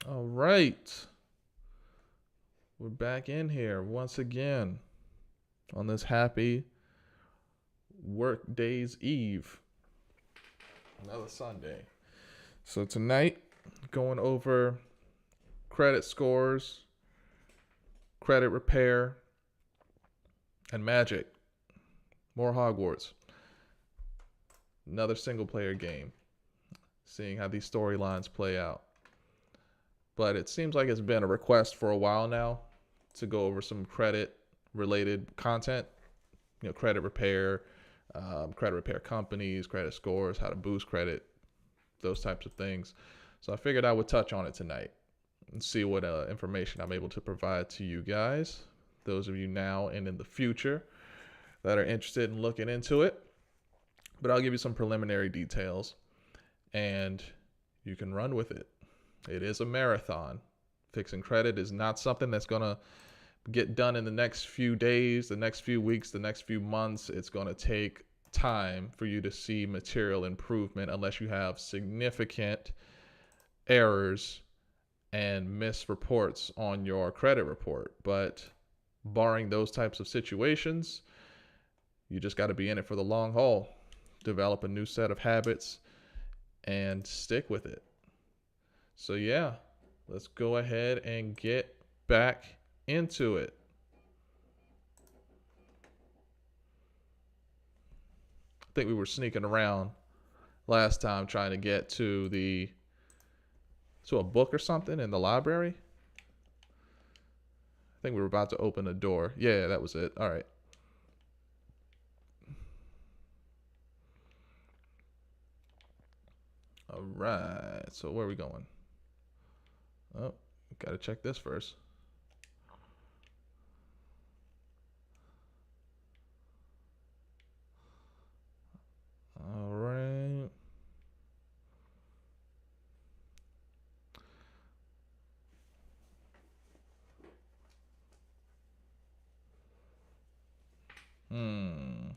All right. We're back in here once again on this happy work days eve. Another Sunday. So tonight, going over credit scores, credit repair, and magic. More Hogwarts. Another single player game. Seeing how these storylines play out. But it seems like it's been a request for a while now to go over some credit related content, credit repair companies, credit scores, how to boost credit, those types of things. So I figured I would touch on it tonight and see what information I'm able to provide to you guys, those of you now and in the future that are interested in looking into it. But I'll give you some preliminary details and you can run with it. It is a marathon. Fixing credit is not something that's going to get done in the next few days, the next few weeks, the next few months. It's going to take time for you to see material improvement unless you have significant errors and misreports on your credit report. But barring those types of situations, you just got to be in it for the long haul. Develop a new set of habits and stick with it. So yeah, let's go ahead and get back into it. I think we were sneaking around last time trying to get to a book or something in the library. I think we were about to open a door. Yeah, that was it. All right. All right. So where are we going? Oh, got to check this first. All right. Hmm.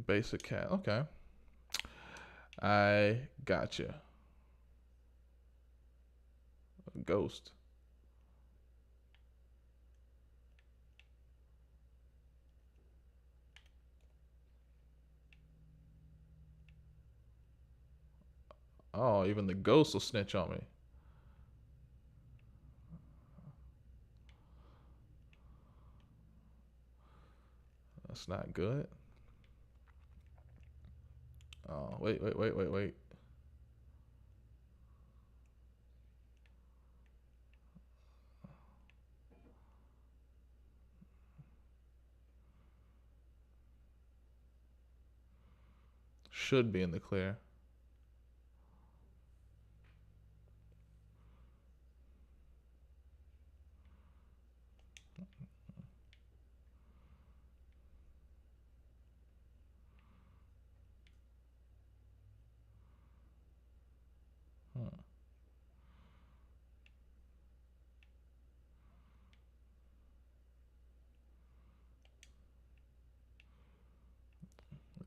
Basic cat. Okay. I gotcha. Ghost. Oh, even the ghost will snitch on me. That's not good. Oh, wait. Should be in the clear. Hmm.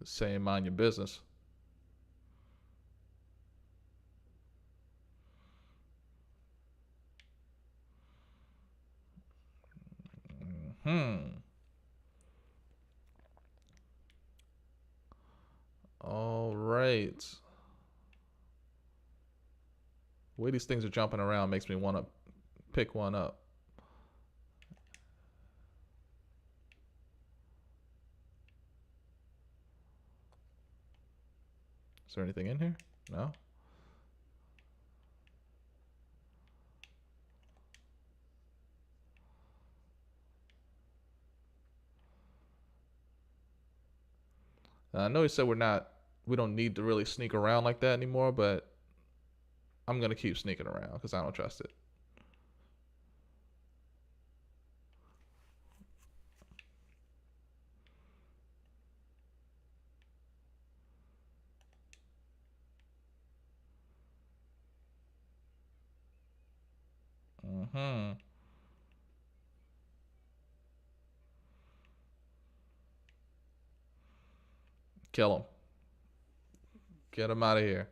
Saying mind your business. Hmm. All right. The way these things are jumping around makes me want to pick one up. Is there anything in here? No? I know he said we don't need to really sneak around like that anymore, but I'm going to keep sneaking around because I don't trust it. Mm-hmm. Kill him. Get him out of here.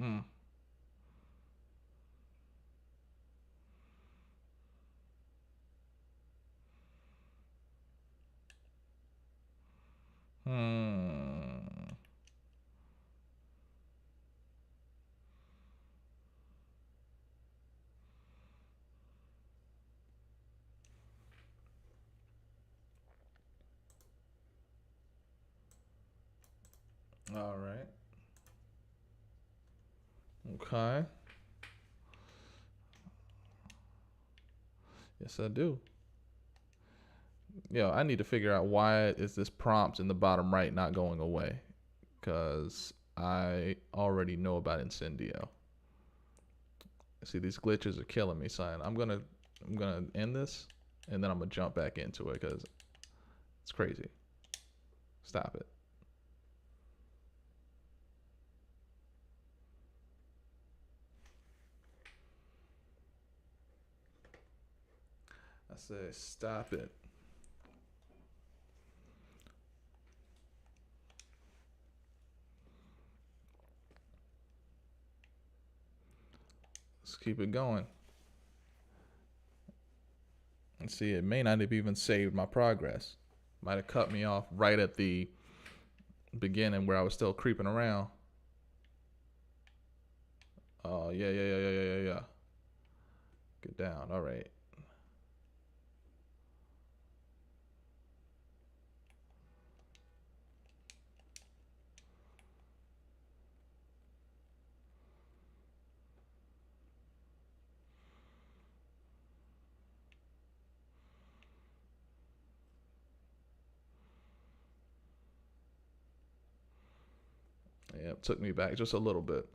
Mm. Hmm. All right. Okay. Yes, I do. Yo, I need to figure out why is this prompt in the bottom right not going away? Because I already know about Incendio. See, these glitches are killing me, son. I'm gonna end this, and then I'm gonna jump back into it because it's crazy. Stop it. I say stop it. Let's keep it going. And see, it may not have even saved my progress. Might have cut me off right at the beginning where I was still creeping around. Oh, yeah, yeah, yeah, yeah, yeah, yeah, yeah. Get down. All right. Yeah, it took me back just a little bit.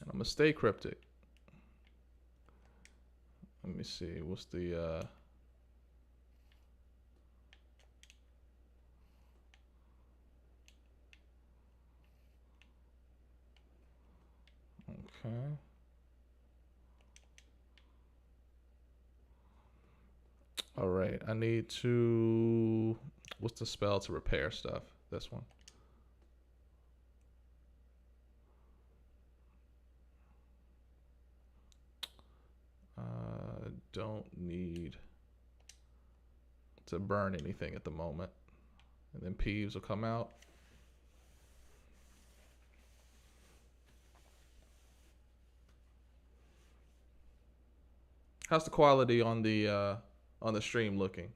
And I'm gonna stay cryptic. Let me see. What's the okay. All right. I need to what's the spell to repair stuff? This one. Don't need to burn anything at the moment. And then Peeves will come out. How's the quality on the stream looking?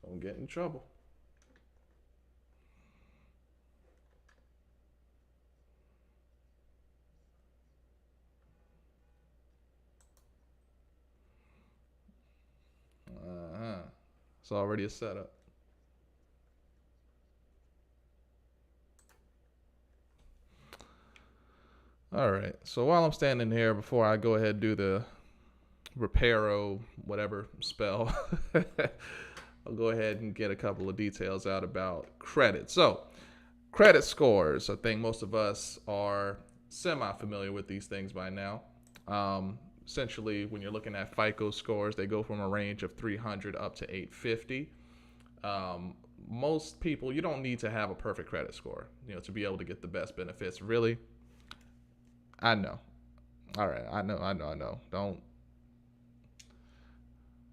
Don't get in trouble. Uh-huh. It's already a setup. All right. So while I'm standing here, before I go ahead and do the reparo whatever spell, I'll go ahead and get a couple of details out about credit. So credit scores. I think most of us are semi-familiar with these things by now. Essentially, when you're looking at FICO scores, they go from a range of 300 up to 850. Most people, you don't need to have a perfect credit score, to be able to get the best benefits. Really, I know. All right, I know, I know, I know. Don't.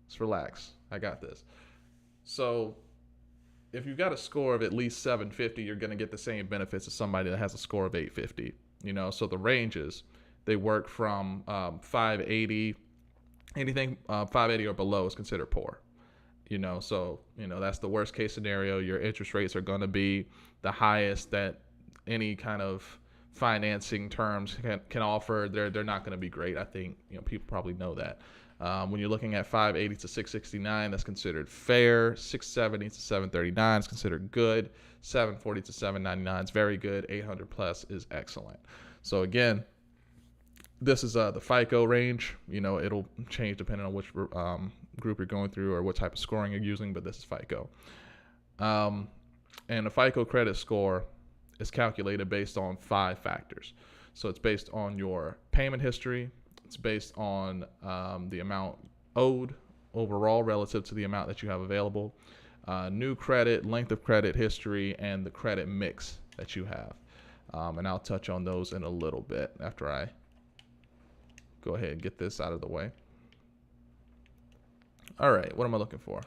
Just relax. I got this. So, if you've got a score of at least 750, you're going to get the same benefits as somebody that has a score of 850. So the ranges they work from 580, anything 580 or below is considered poor. So that's the worst case scenario. Your interest rates are going to be the highest that any kind of financing terms can offer, they're not going to be great. I think people probably know that. When you're looking at 580 to 669, that's considered fair. 670 to 739 is considered good. 740 to 799 is very good. 800 plus is excellent. So again, this is the FICO range. It'll change depending on which group you're going through or what type of scoring you're using, but this is FICO. And the FICO credit score is calculated based on 5 factors. So it's based on your payment history. It's based on the amount owed overall relative to the amount that you have available, new credit, length of credit history, and the credit mix that you have. And I'll touch on those in a little bit after I go ahead and get this out of the way. All right, what am I looking for?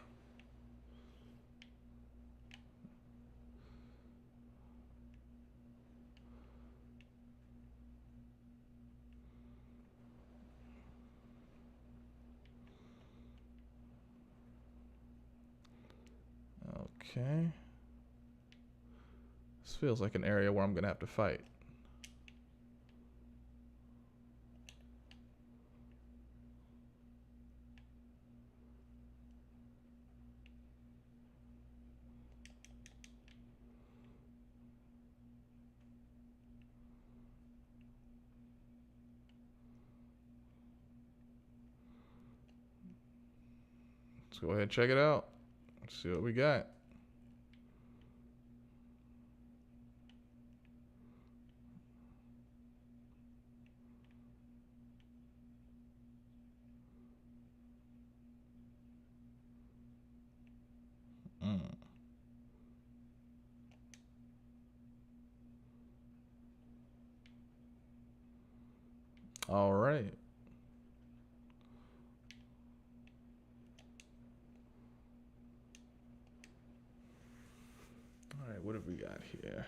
Okay. This feels like an area where I'm going to have to fight. Let's go ahead and check it out. Let's see what we got. All right. All right, what have we got here?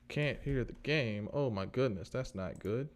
Can't hear the game. Oh my goodness, that's not good.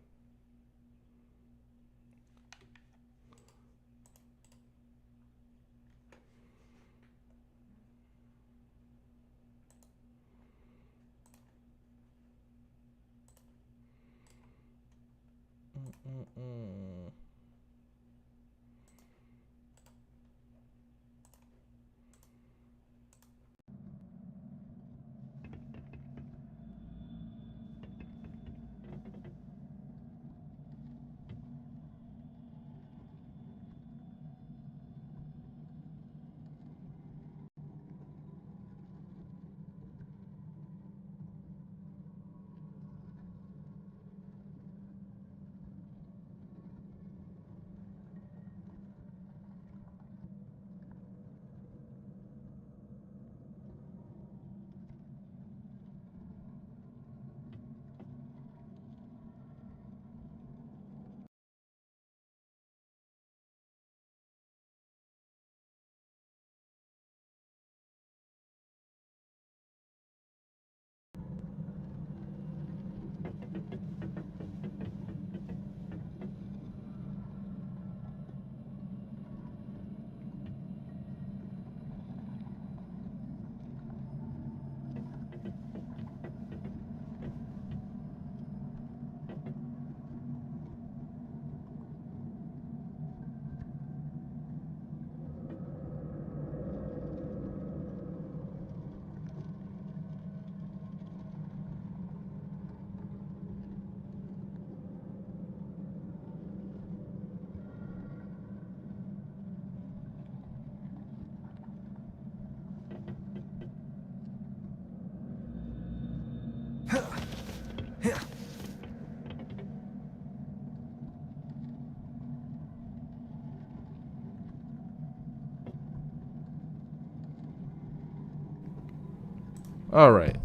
All right.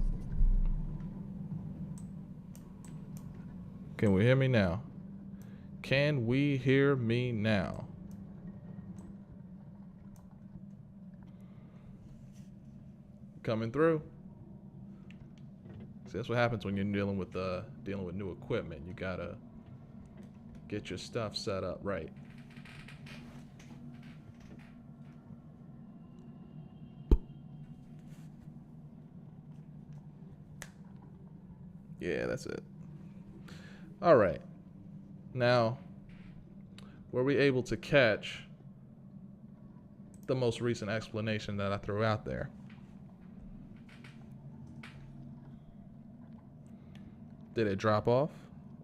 Can we hear me now? Can we hear me now? Coming through. See, that's what happens when you're dealing with new equipment. You gotta Get your stuff set up right. Yeah, that's it. All right. Now, were we able to catch the most recent explanation that I threw out there? Did it drop off,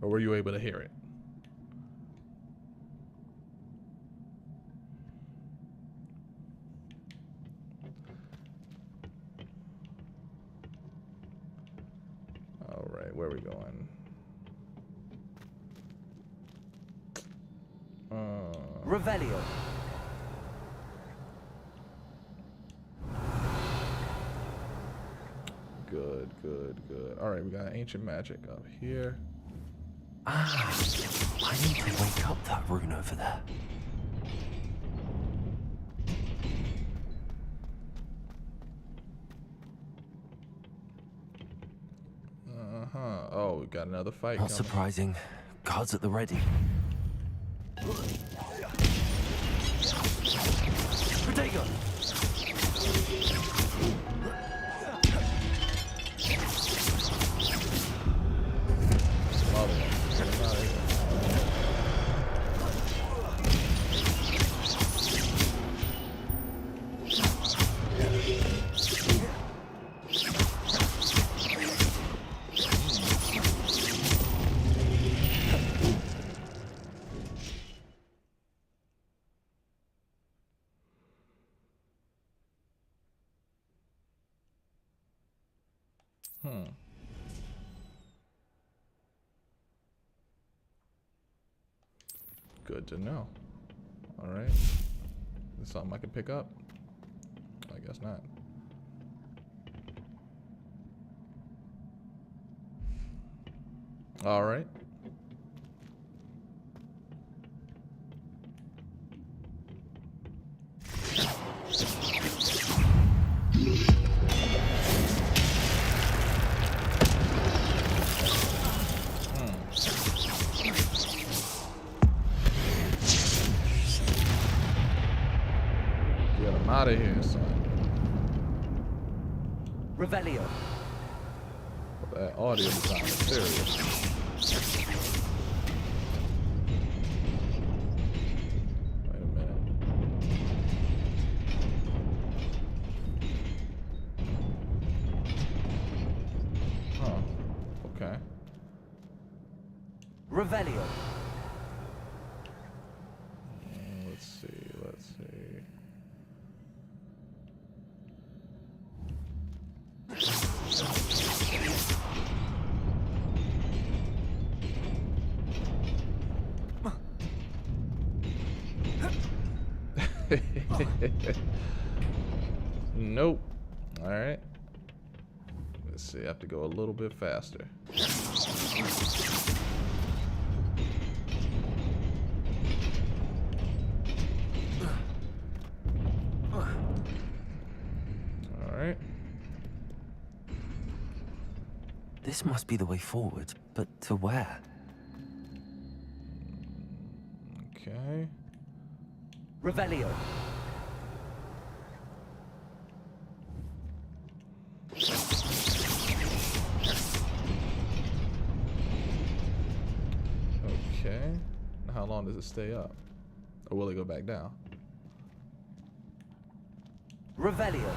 or were you able to hear it? All right, where are we going? Revelio. Good, good, good. All right, we got ancient magic up here. Ah, I need to wake up that rune over there. Uh-huh. Oh, we got another fight Not coming. surprising. Guards at the ready. Protego! Another one. Get him out of here. Good to know. All right. Is this something I can pick up? I guess not. All right. Get him out of here, son. Revelio. That audio design is serious. Wait a minute. Huh. Okay. Revelio. Let's see. Let's see. Nope. All right. Let's see. I have to go a little bit faster. All right. This must be the way forward, but to where? Okay. Revelio. Okay. Now how long does it stay up? Or will it go back down? Revelio.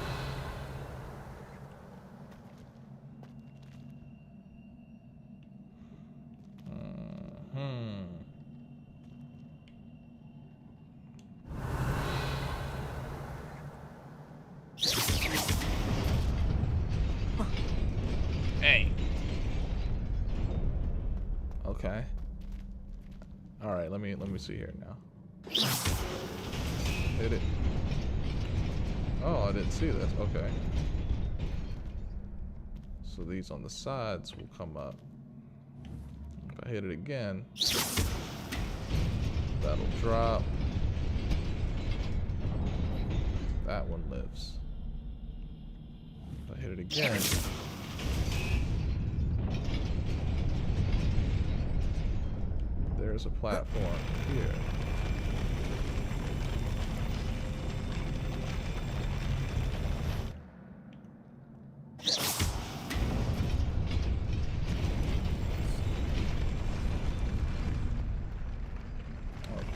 Hey. Okay. All right, let me see here now. Hit it. Oh, I didn't see this. Okay. So these on the sides will come up. If I hit it again, that'll drop. That one lives. If I hit it again, there there's a platform here.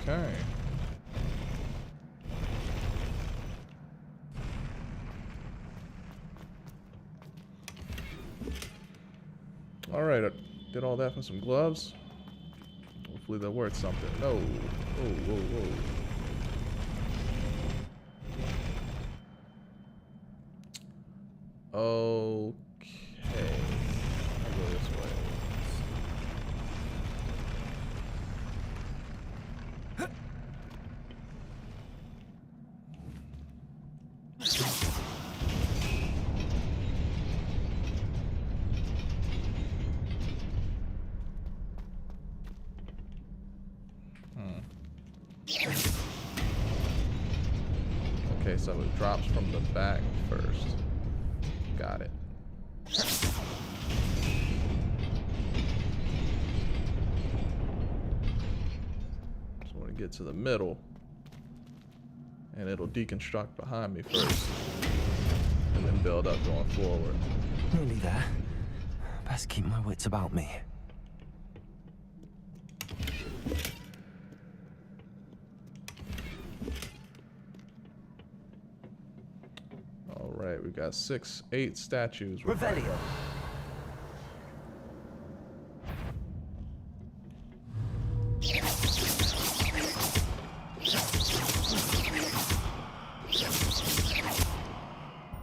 Okay. All right, I did all that for some gloves. Hopefully they're worth something. No. Whoa, whoa, whoa. Okay. I'll go this way. Okay, so it drops from the back first. Got it. So when I get to the middle, and it'll deconstruct behind me first, and then build up going forward. Nearly there. Best keep my wits about me. All right, we got 8 statues. Revelio.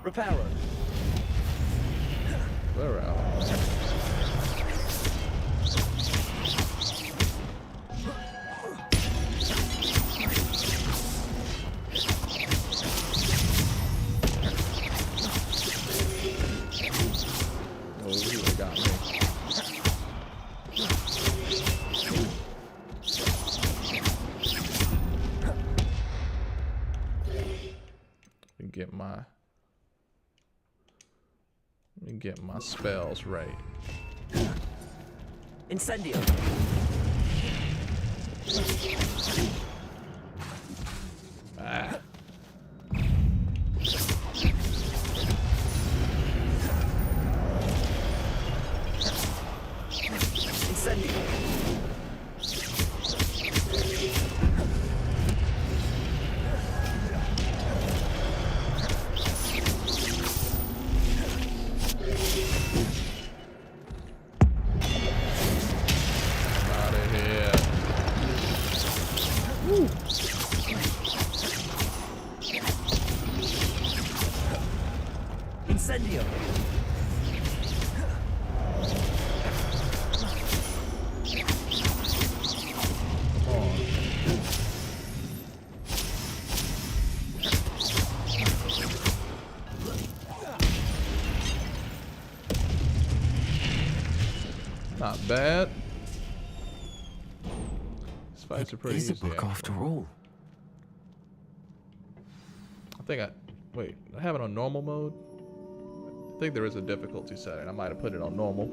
Reparo. They're out. Oh, you really got me. Let me get my spells right. Incendio. Ah. Incendio. Incendio. Not bad. These fights are pretty It's easy. a book after all. I think wait, I have it on normal mode? I think there is a difficulty setting. I might have put it on normal.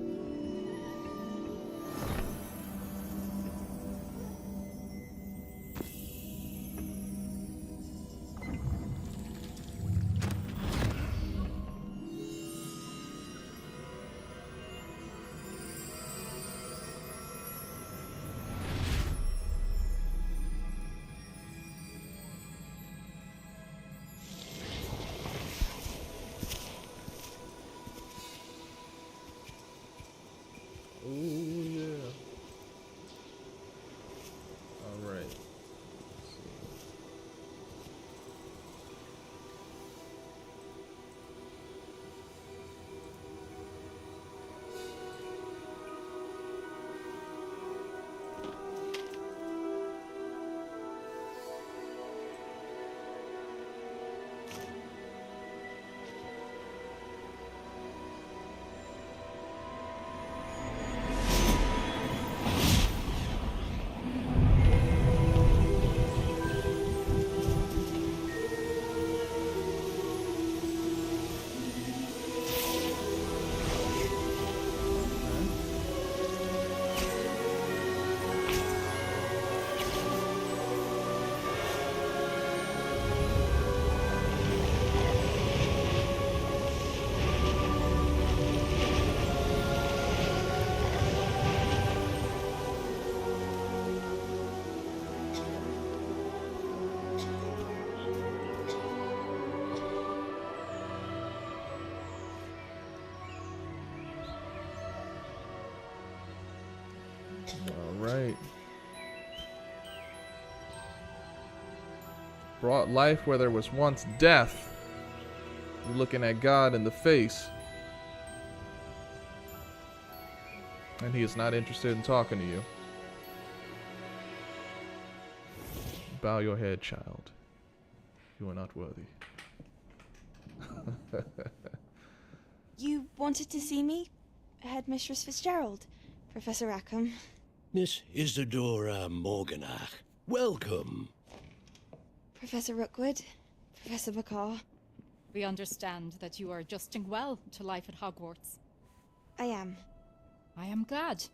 brought life where there was once death. You're looking at God in the face. And he is not interested in talking to you. Bow your head, child. You are not worthy. You wanted to see me? Headmistress Fitzgerald, Professor Rackham. Miss Isadora Morganach, welcome. Professor Rookwood, Professor Bakar. We understand that you are adjusting well to life at Hogwarts. I am. I am glad.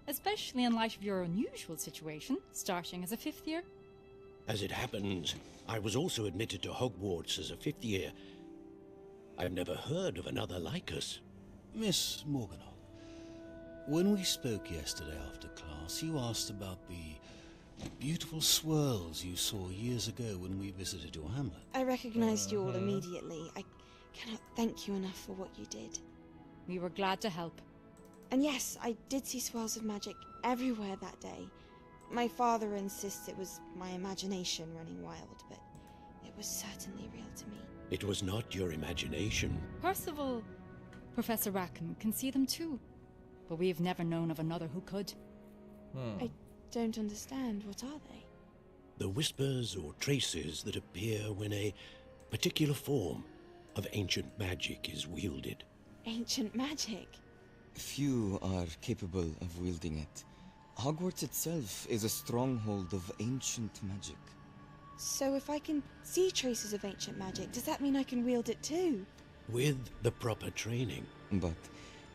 Especially in light of your unusual situation, starting as a 5th year. As it happens, I was also admitted to Hogwarts as a 5th year. I've never heard of another like us. Miss Morganach, when we spoke yesterday after class, you asked about the beautiful swirls you saw years ago when we visited your hamlet. I recognized you all immediately. I cannot thank you enough for what you did. We were glad to help. And yes, I did see swirls of magic everywhere that day. My father insists it was my imagination running wild, but it was certainly real to me. It was not your imagination. Percival, Professor Rackham can see them too. But we have never known of another who could. I don't understand. What are they? The whispers or traces that appear when a particular form of ancient magic is wielded. Ancient magic? Few are capable of wielding it. Hogwarts itself is a stronghold of ancient magic. So if I can see traces of ancient magic, does that mean I can wield it too? With the proper training. But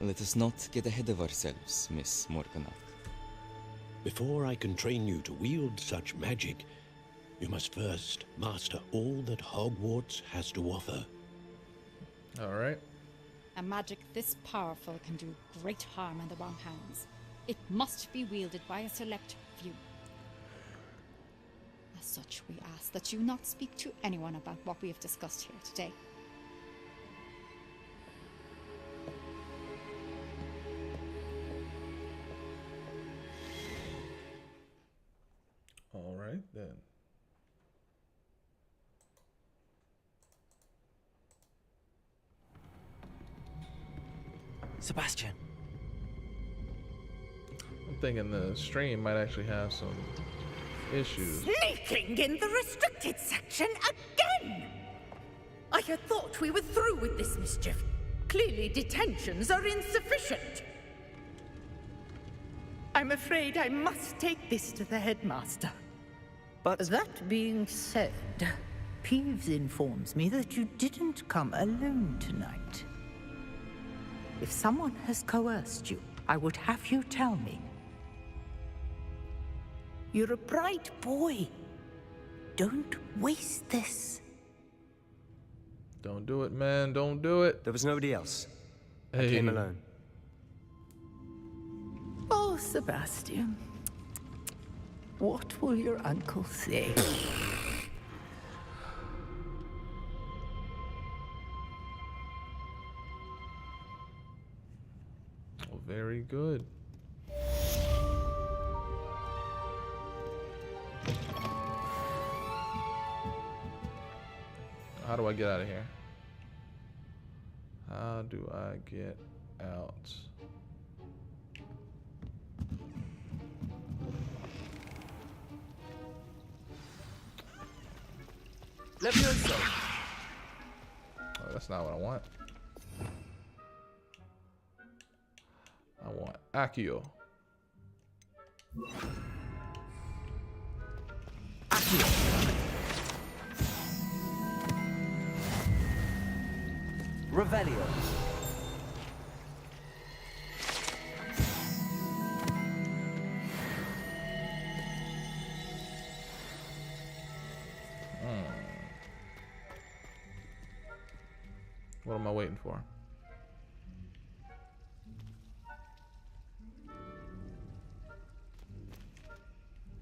let us not get ahead of ourselves, Miss Morganach. Before I can train you to wield such magic, you must first master all that Hogwarts has to offer. Alright. A magic this powerful can do great harm in the wrong hands. It must be wielded by a select few. As such, we ask that you not speak to anyone about what we have discussed here today. Alright then. Sebastian. I'm thinking the stream might actually have some issues. Sneaking in the restricted section again! I had thought we were through with this mischief. Clearly detentions are insufficient. I'm afraid I must take this to the headmaster. But that being said, Peeves informs me that you didn't come alone tonight. If someone has coerced you, I would have you tell me. You're a bright boy. Don't waste this. Don't do it, man. Don't do it. There was nobody else. I Hey. came alone. Oh, Sebastian. What will your uncle say? Oh, very good. How do I get out of here? How do I get out? Levioso. Oh, that's not what I want. I want Accio. Revelio. What am I waiting for?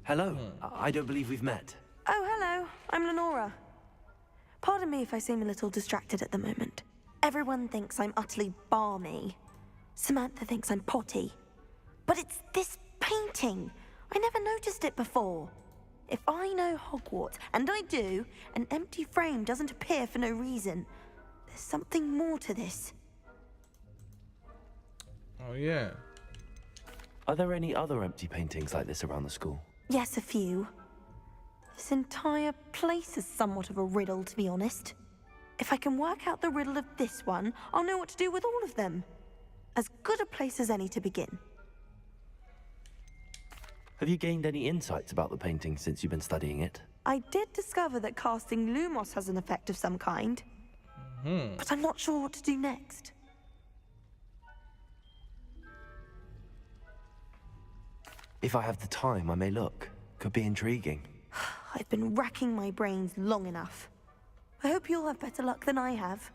Hello. I don't believe we've met. Oh, hello. I'm Lenora. Pardon me if I seem a little distracted at the moment. Everyone thinks I'm utterly balmy. Samantha thinks I'm potty. But it's this painting. I never noticed it before. If I know Hogwarts, and I do, an empty frame doesn't appear for no reason. There's something more to this. Oh, yeah. Are there any other empty paintings like this around the school? Yes, a few. This entire place is somewhat of a riddle, to be honest. If I can work out the riddle of this one, I'll know what to do with all of them. As good a place as any to begin. Have you gained any insights about the painting since you've been studying it? I did discover that casting Lumos has an effect of some kind. But I'm not sure what to do next. If I have the time, I may look. Could be intriguing. I've been racking my brains long enough. I hope you'll have better luck than I have.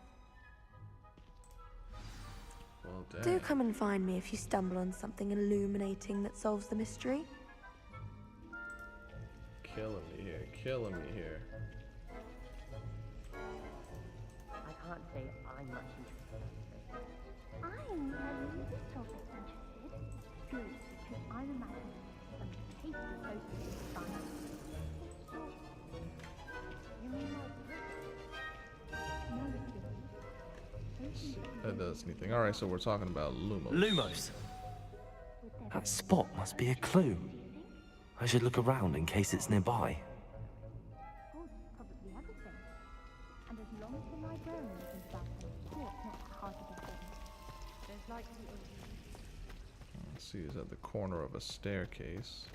Well, Do dang. come and find me if you stumble on something illuminating that solves the mystery. Killing me here. Killing me here. I can't say I'm much interested in this. I'm a little bit interested. Good, because I'm imagining some tasty toast with science. You mean like no, Let's see if that does anything. Alright, so we're talking about Lumos. Lumos! That spot must be a clue. I should look around in case it's nearby. oh, probably everything. And as long as the librarian isn't about them, sure, it's not that hard to get in. There's likely Let's see, is at the corner of a staircase.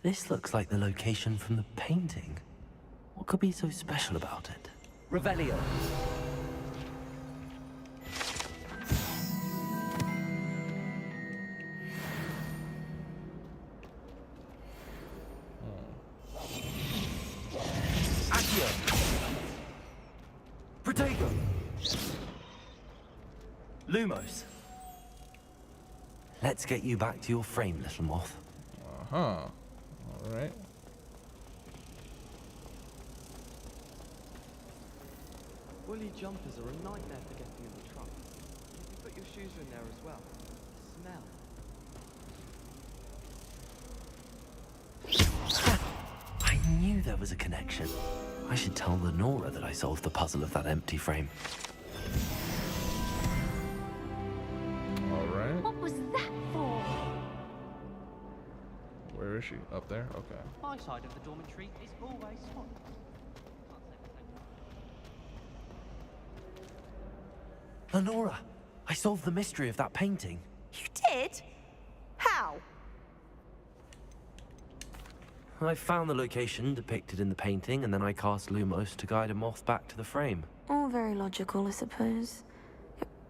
This looks like the location from the painting. What could be so special about it? Revelio! Accio! Protego! Lumos! Let's get you back to your frame, little moth. Uh-huh. Alright. Woolly jumpers are a nightmare for getting in the trunk. You can put your shoes in there as well. Smell. I knew there was a connection. I should tell Lenora that I solved the puzzle of that empty frame. Alright. what was that for? Where is she? Up there? Okay. My side of the dormitory is always spotless. Lenora, I solved the mystery of that painting. You did? How? I found the location depicted in the painting, and then I cast Lumos to guide a moth back to the frame. All very logical, I suppose.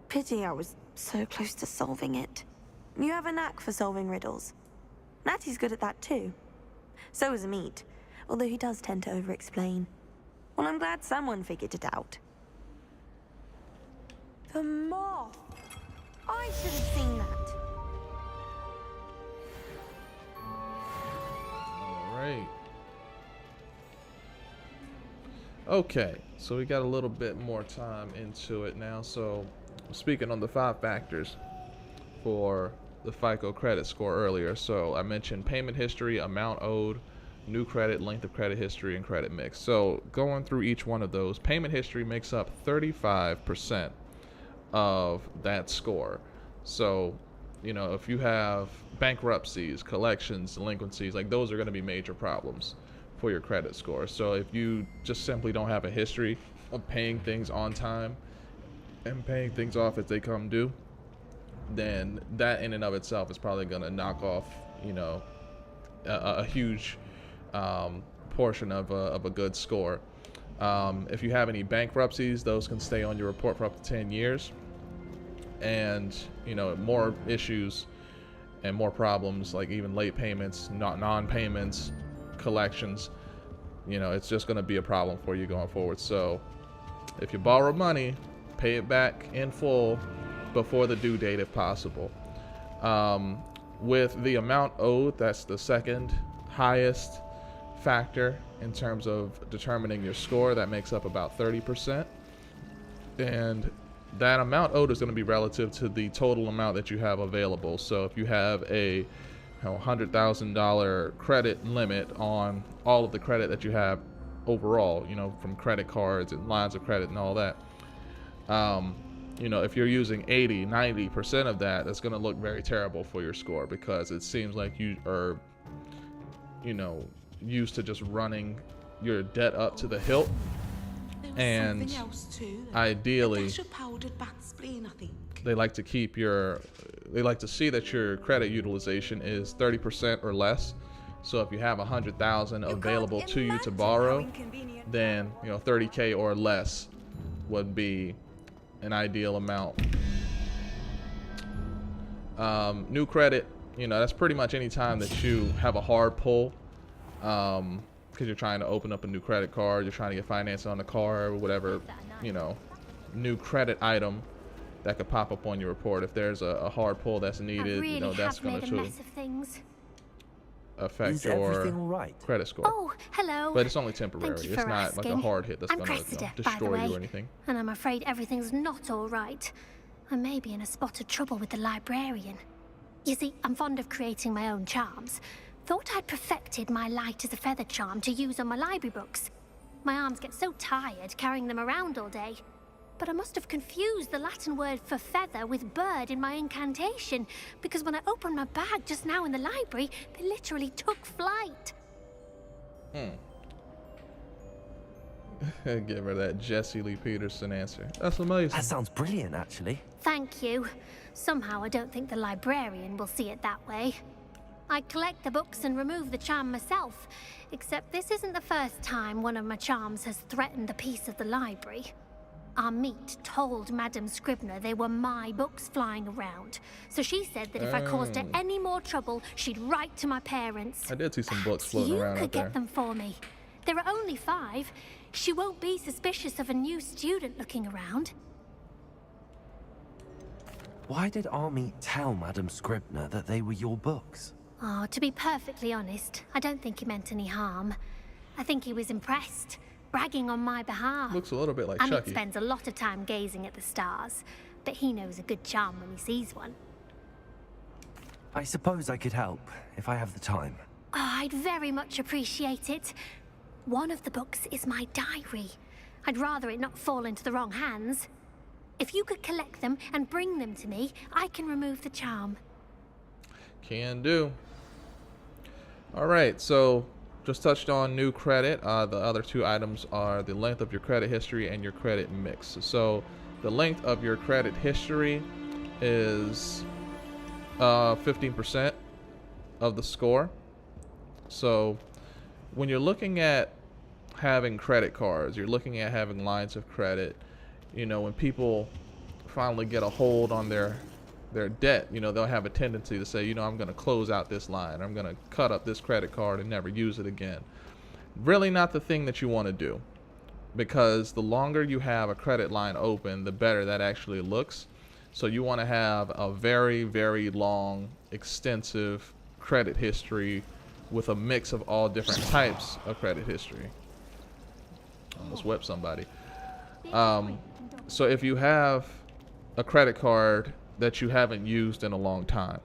Pity I was so close to solving it. You have a knack for solving riddles. Natty's good at that too. So is Amit, although he does tend to over-explain. Well, I'm glad someone figured it out. The moth! I should have seen that. Alright. Okay, so we got a little bit more time into it now. So, speaking on the 5 factors for the FICO credit score earlier. So, I mentioned payment history, amount owed, new credit, length of credit history, and credit mix. So, going through each one of those, payment history makes up 35% of that score. So, you know, if you have bankruptcies, collections, delinquencies, like those are going to be major problems for your credit score. So if you just simply don't have a history of paying things on time and paying things off as they come due, then that in and of itself is probably going to knock off, you know, a huge portion of a good score. If you have any bankruptcies, those can stay on your report for up to 10 years. And, you know, more issues and more problems, like even late payments, non-payments, collections, you know, it's just going to be a problem for you going forward. So if you borrow money, pay it back in full before the due date if possible. With the amount owed, that's the second highest factor in terms of determining your score. That makes up about 30%. And that amount owed is going to be relative to the total amount that you have available. So if you have a $100,000 credit limit on all of the credit that you have overall, from credit cards and lines of credit and all that, if you're using 80-90% of that, that's going to look very terrible for your score, because it seems like you are used to just running your debt up to the hilt. And ideally, they like to see that your credit utilization is 30% or less. So if you have 100,000 available to you to borrow, then 30K or less would be an ideal amount. New credit, that's pretty much any time that you have a hard pull, because you're trying to open up a new credit card, you're trying to get financing on the car, or whatever, new credit item that could pop up on your report. If there's a hard pull that's needed, that's going to affect your credit score. Oh, hello. But it's only temporary. It's not like a hard hit that's going to destroy you or anything. And I'm afraid everything's not all right. I may be in a spot of trouble with the librarian. You see, I'm fond of creating my own charms. Thought I'd perfected my light as a feather charm to use on my library books. My arms get so tired carrying them around all day. But I must have confused the Latin word for feather with bird in my incantation, because when I opened my bag just now in the library, they literally took flight. Give her that Jesse Lee Peterson answer. That's amazing. That sounds brilliant, actually. Thank you. Somehow I don't think the librarian will see it that way. I collect the books and remove the charm myself, except this isn't the first time one of my charms has threatened the peace of the library. Our meet told Madame Scribner they were my books flying around, so she said that if I caused her any more trouble, she'd write to my parents. I did see some books floating around You out could there. get them for me. There are only 5. She won't be suspicious of a new student looking around. Why did our meet tell Madame Scribner that they were your books? Oh, to be perfectly honest, I don't think he meant any harm. I think he was impressed, bragging on my behalf. Looks a little bit like Amit Chucky. spends a lot of time gazing at the stars, but he knows a good charm when he sees one. I suppose I could help, if I have the time. Oh, I'd very much appreciate it. One of the books is my diary. I'd rather it not fall into the wrong hands. If you could collect them and bring them to me, I can remove the charm. Can do. All right, so just touched on new credit. The other 2 items are the length of your credit history and your credit mix. So the length of your credit history is 15% of the score. So when you're looking at having credit cards, you're looking at having lines of credit, when people finally get a hold on their debt, they'll have a tendency to say, I'm going to close out this line. I'm going to cut up this credit card and never use it again. Really not the thing that you want to do, because the longer you have a credit line open, the better that actually looks. So you want to have a very, very long, extensive credit history with a mix of all different types of credit history. Almost whipped somebody. So if you have a credit card that you haven't used in a long time,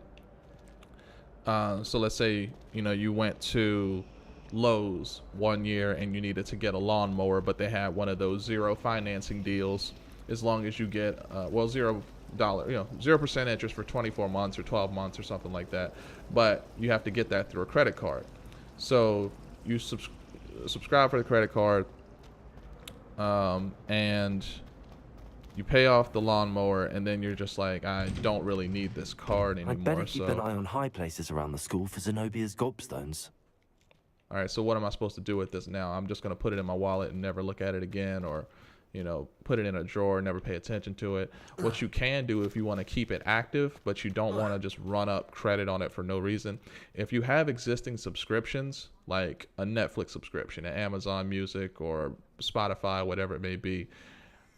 so let's say you went to Lowe's one year and you needed to get a lawnmower, but they had one of those zero financing deals. As long as you get $0, 0% interest for 24 months or 12 months or something like that, but you have to get that through a credit card. So you subscribe for the credit card, and you pay off the lawnmower, and then you're just like, I don't really need this card anymore. I'd better keep an eye on high places around the school for Zenobia's gobstones. All right, so what am I supposed to do with this now? I'm just going to put it in my wallet and never look at it again, or put it in a drawer, never pay attention to it. What you can do if you want to keep it active, but you don't want to just run up credit on it for no reason, if you have existing subscriptions, like a Netflix subscription, an Amazon Music or Spotify, whatever it may be,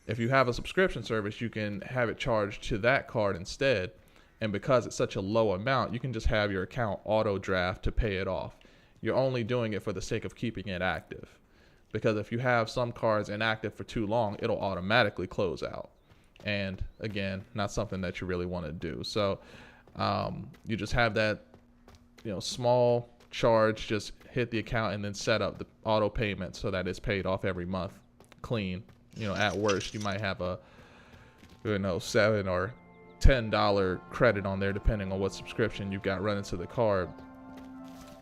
if you have a subscription service, you can have it charged to that card instead. And because it's such a low amount, you can just have your account auto draft to pay it off. You're only doing it for the sake of keeping it active. Because if you have some cards inactive for too long, it'll automatically close out. And again, not something that you really want to do. So you just have that, small charge just hit the account and then set up the auto payment so that it's paid off every month clean. At worst, you might have a, $7 or $10 credit on there, depending on what subscription you've got running to the card.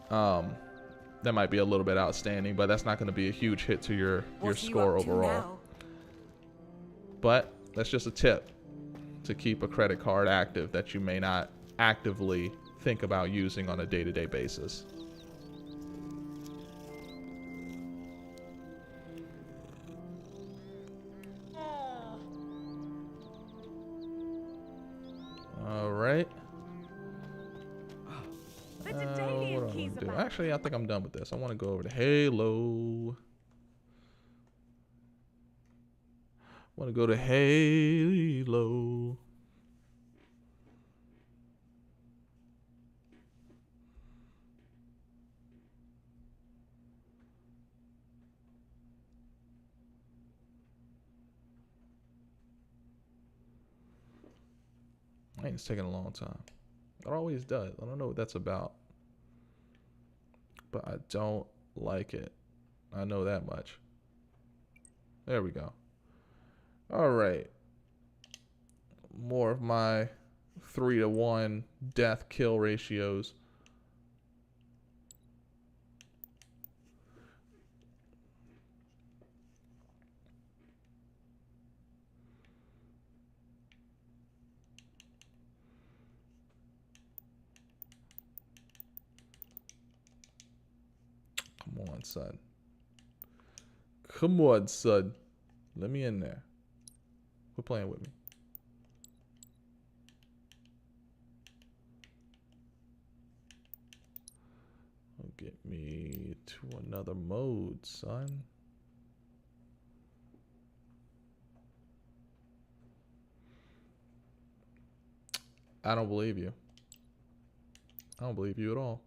That might be a little bit outstanding, but that's not going to be a huge hit to your score overall. But that's just a tip to keep a credit card active that you may not actively think about using on a day-to-day basis. All right. What do I want to do? Actually, I think I'm done with this. I want to go over to Halo. I want to go to Halo. Man, it's taking a long time. It always does. I don't know what that's about. But I don't like it. I know that much. There we go. All right. More of my 3-to-1 death kill ratios. Come on, son. Come on, son. Let me in there. Quit playing with me. Get me to another mode, son. I don't believe you. I don't believe you at all.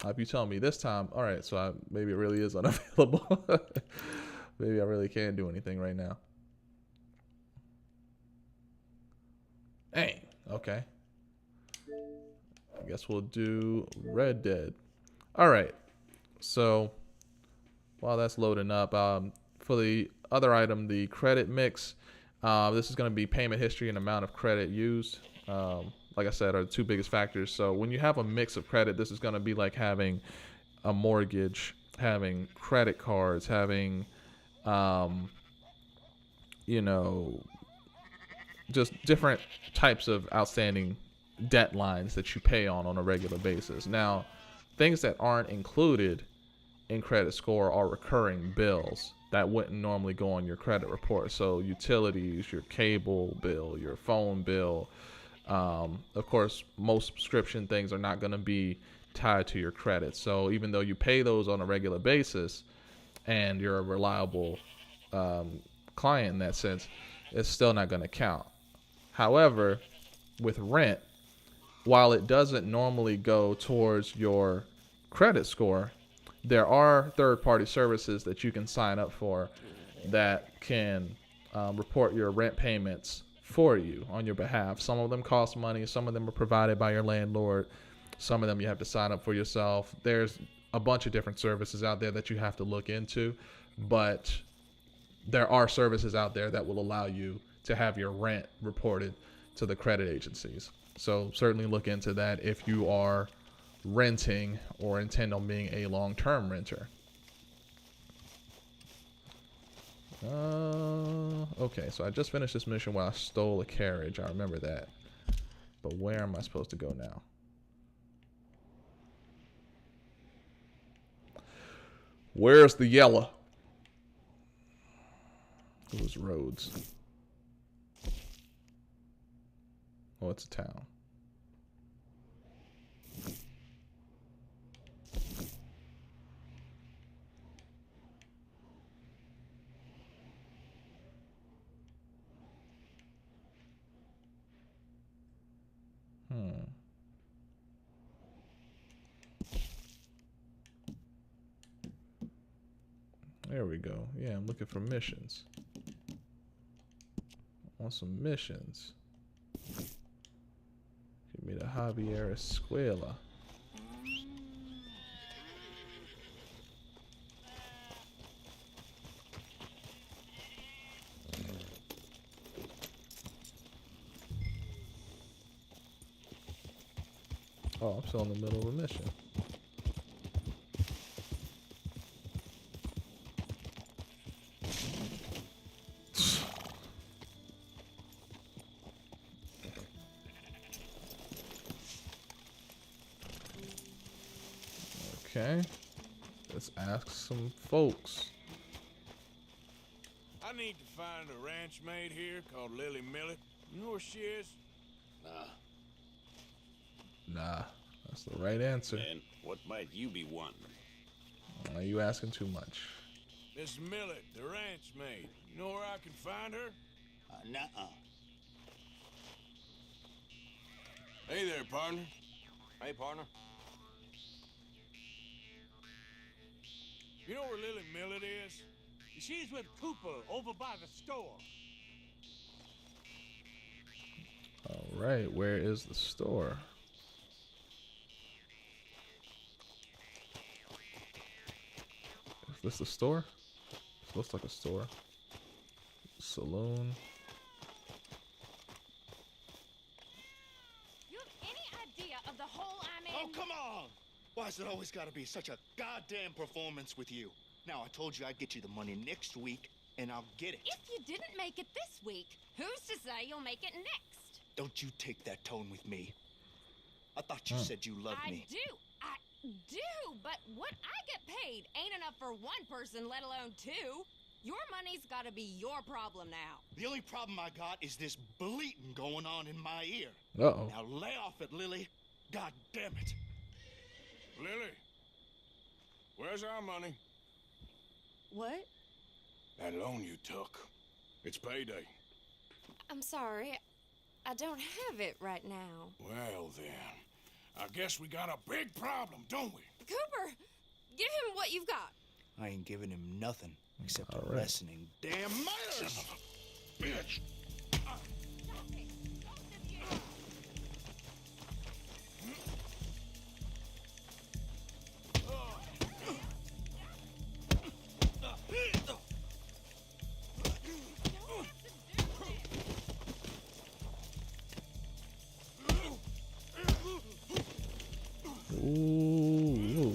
If you tell me this time, all right, so maybe it really is unavailable. Maybe I really can't do anything right now. Dang, okay. I guess we'll do Red Dead. All right, so while that's loading up, for the other item, the credit mix, this is going to be payment history and amount of credit used. Like I said, are the two biggest factors. So when you have a mix of credit, this is going to be like having a mortgage, having credit cards, having, just different types of outstanding debt lines that you pay on a regular basis. Now, things that aren't included in credit score are recurring bills that wouldn't normally go on your credit report. So utilities, your cable bill, your phone bill. Of course, most subscription things are not going to be tied to your credit. So even though you pay those on a regular basis and you're a reliable client in that sense, it's still not going to count. However, with rent, while it doesn't normally go towards your credit score, there are third-party services that you can sign up for that can report your rent payments for you on your behalf. Some of them cost money. Some of them are provided by your landlord. Some of them you have to sign up for yourself. There's a bunch of different services out there that you have to look into, but there are services out there that will allow you to have your rent reported to the credit agencies. So certainly look into that if you are renting or intend on being a long-term renter. Okay, so I just finished this mission where I stole a carriage. I remember that. But where am I supposed to go now? Where's the yellow? Those roads. Oh, it's a town. There we we go. Yeah, I'm looking for missions. I want some missions. Give me the Javier Escuela. Oh, I'm still in the middle of a mission. Okay, let's ask some folks. I need to find a ranch maid here called Lily Millet. You know where she is? Nah, that's the right answer. Then what might you be wanting? You asking too much. Miss Millet, the ranch maid. You know where I can find her? Nuh-uh. Hey there, partner. Hey, partner. You know where Lily Millet is? She's with Cooper over by the store. All right, where is the store? Is this the store? This looks like a store. Saloon. You have any idea of the hole I'm in? Oh, come on! Why's it always gotta be such a goddamn performance with you? Now, I told you I'd get you the money next week, and I'll get it. If you didn't make it this week, who's to say you'll make it next? Don't you take that tone with me. I thought you said you loved me. I do, but what I get paid ain't enough for one person, let alone two. Your money's gotta be your problem now. The only problem I got is this bleating going on in my ear. Uh-oh. Now lay off it, Lily. God damn it. Lily, where's our money? What? That loan you took. It's payday. I'm sorry. I don't have it right now. Well, then. I guess we got a big problem, don't we? Cooper, give him what you've got. I ain't giving him nothing except All a right. lessening damn miners. Bitch. Ooh.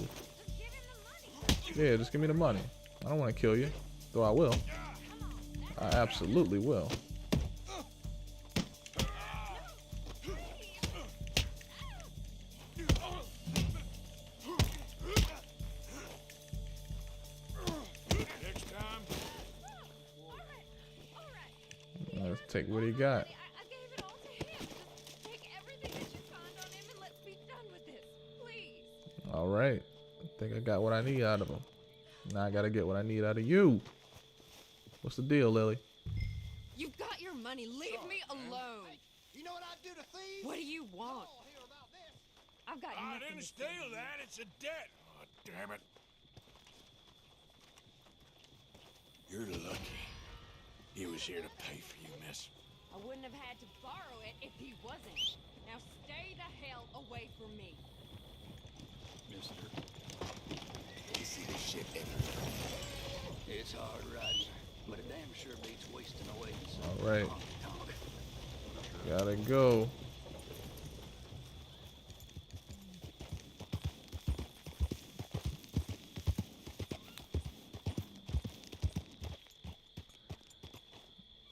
Yeah, just give me the money. I don't want to kill you, though I will. I absolutely will. Next time. Let's take what he got. I gave it all to him. Just take everything that you find on him and let's be done with this. Please. All right. I think I got what I need out of him. Now I got to get what I need out of you. What's the deal, Lily? You've got your money. Leave me alone. Hey, you know what I'd do to thieves? What do you want? I've got I nothing didn't to steal say. that. It's a debt. Oh, damn it. You're lucky. He was here to pay for you, miss. I wouldn't have had to borrow it if he wasn't. Now stay the hell away from me. Mister, you see this shit everywhere. It's hard riding, but it damn sure beats wasting away. All right. Gotta go.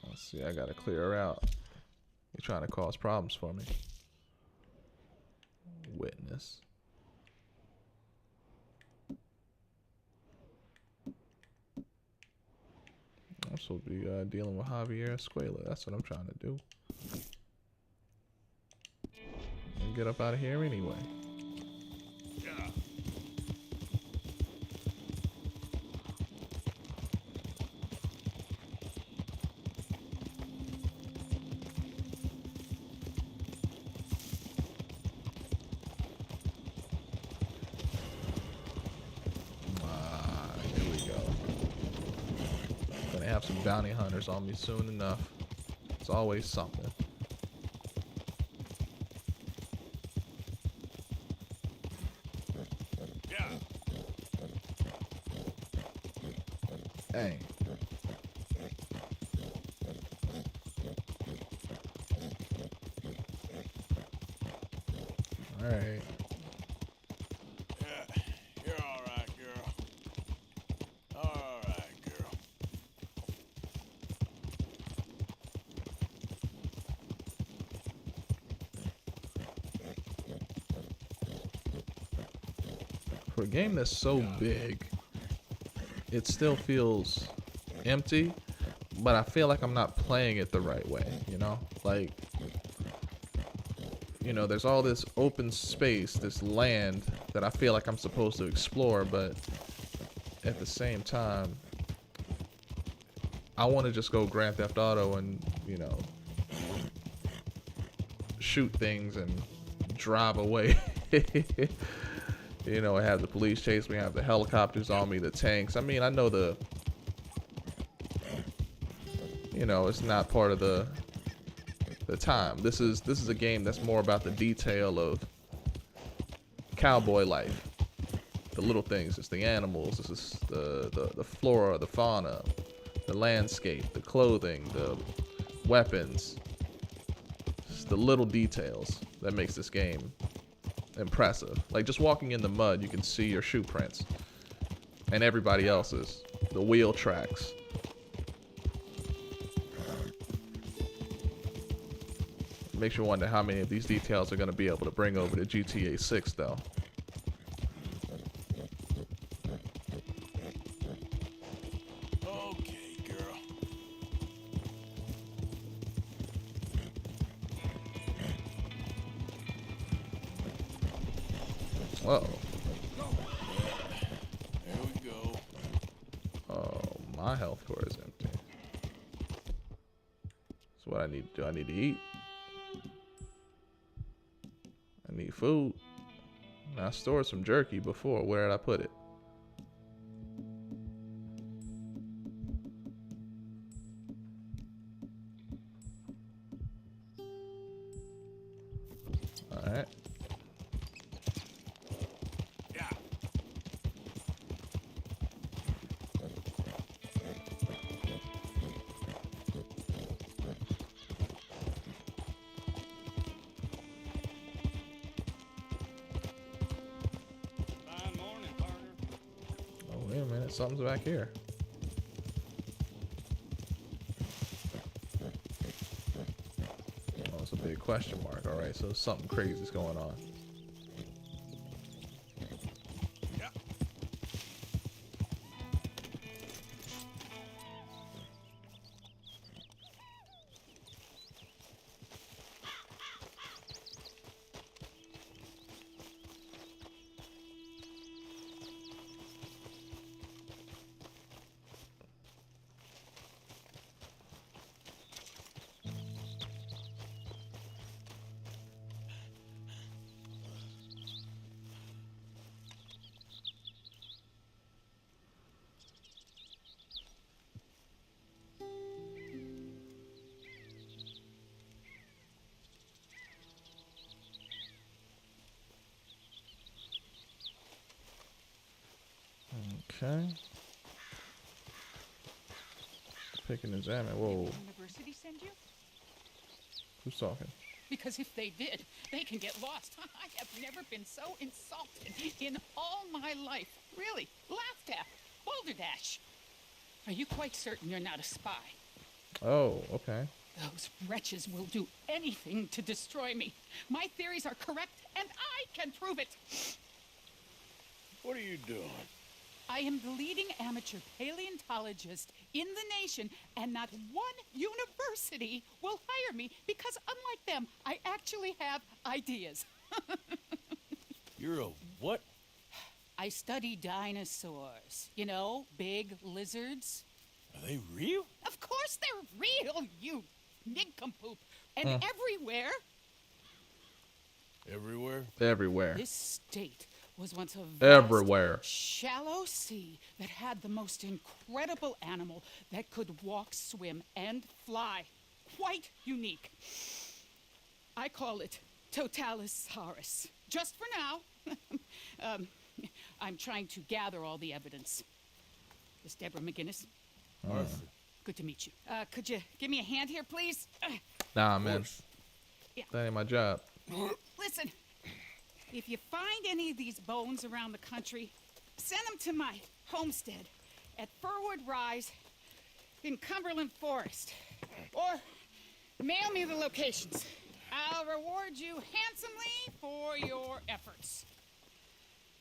Let's see, I gotta clear her out. You're trying to cause problems for me. Witness. I'm supposed to be dealing with Javier Escuela. That's what I'm trying to do. And get up out of here anyway. Yeah. Here we go. have some bounty hunters on me soon enough. It's always something. Dang. All right. Yeah, you're all right, girl. All right, girl. For a game that's so big, it still feels empty, but I feel like I'm not playing it the right way, you know? Like, you know, there's all this open space, this land that I feel like I'm supposed to explore, but at the same time, I want to just go Grand Theft Auto and, you know, shoot things and drive away. You know, I have the police chase me, I have the helicopters on me, the tanks. I mean, I know you know, it's not part of the time. This is a game that's more about the detail of cowboy life. The little things, it's the animals, this is the flora, the fauna, the landscape, the clothing, the weapons. It's the little details that makes this game impressive. Like just walking in the mud, you can see your shoe prints and everybody else's, the wheel tracks. Makes you wonder how many of these details are going to be able to bring over to GTA 6 though. Okay, girl. Uh-oh. There we go. Oh, my health core is empty. So what I need to do, I need to eat. I need food. I stored some jerky before. Where did I put it? Alright. Oh, wait a minute. Something's back here. Oh, it's a big question mark. Alright, so something crazy's going on. Okay. Pick and examine. Whoa. University send you? Who's talking? Because if they did, they can get lost. I have never been so insulted in all my life. Really, laughed at. Balderdash. Are you quite certain you're not a spy? Oh, okay. Those wretches will do anything to destroy me. My theories are correct, and I can prove it. What are you doing? I am the leading amateur paleontologist in the nation, and not one university will hire me because, unlike them, I actually have ideas. You're a what? I study dinosaurs. You know, big lizards. Are they real? Of course they're real, you nincompoop. And everywhere. Everywhere? Everywhere. This state was once a vast, Everywhere. shallow sea that had the most incredible animal that could walk, swim, and fly. Quite unique. I call it Totalisaurus. Just for now. I'm trying to gather all the evidence. Miss Deborah McGinnis. Arthur. Good to meet you. Could you give me a hand here, please? Nah, man. Yeah. That ain't my job. Listen, if you find any of these bones around the country, send them to my homestead at Furwood Rise in Cumberland Forest. Or mail me the locations. I'll reward you handsomely for your efforts.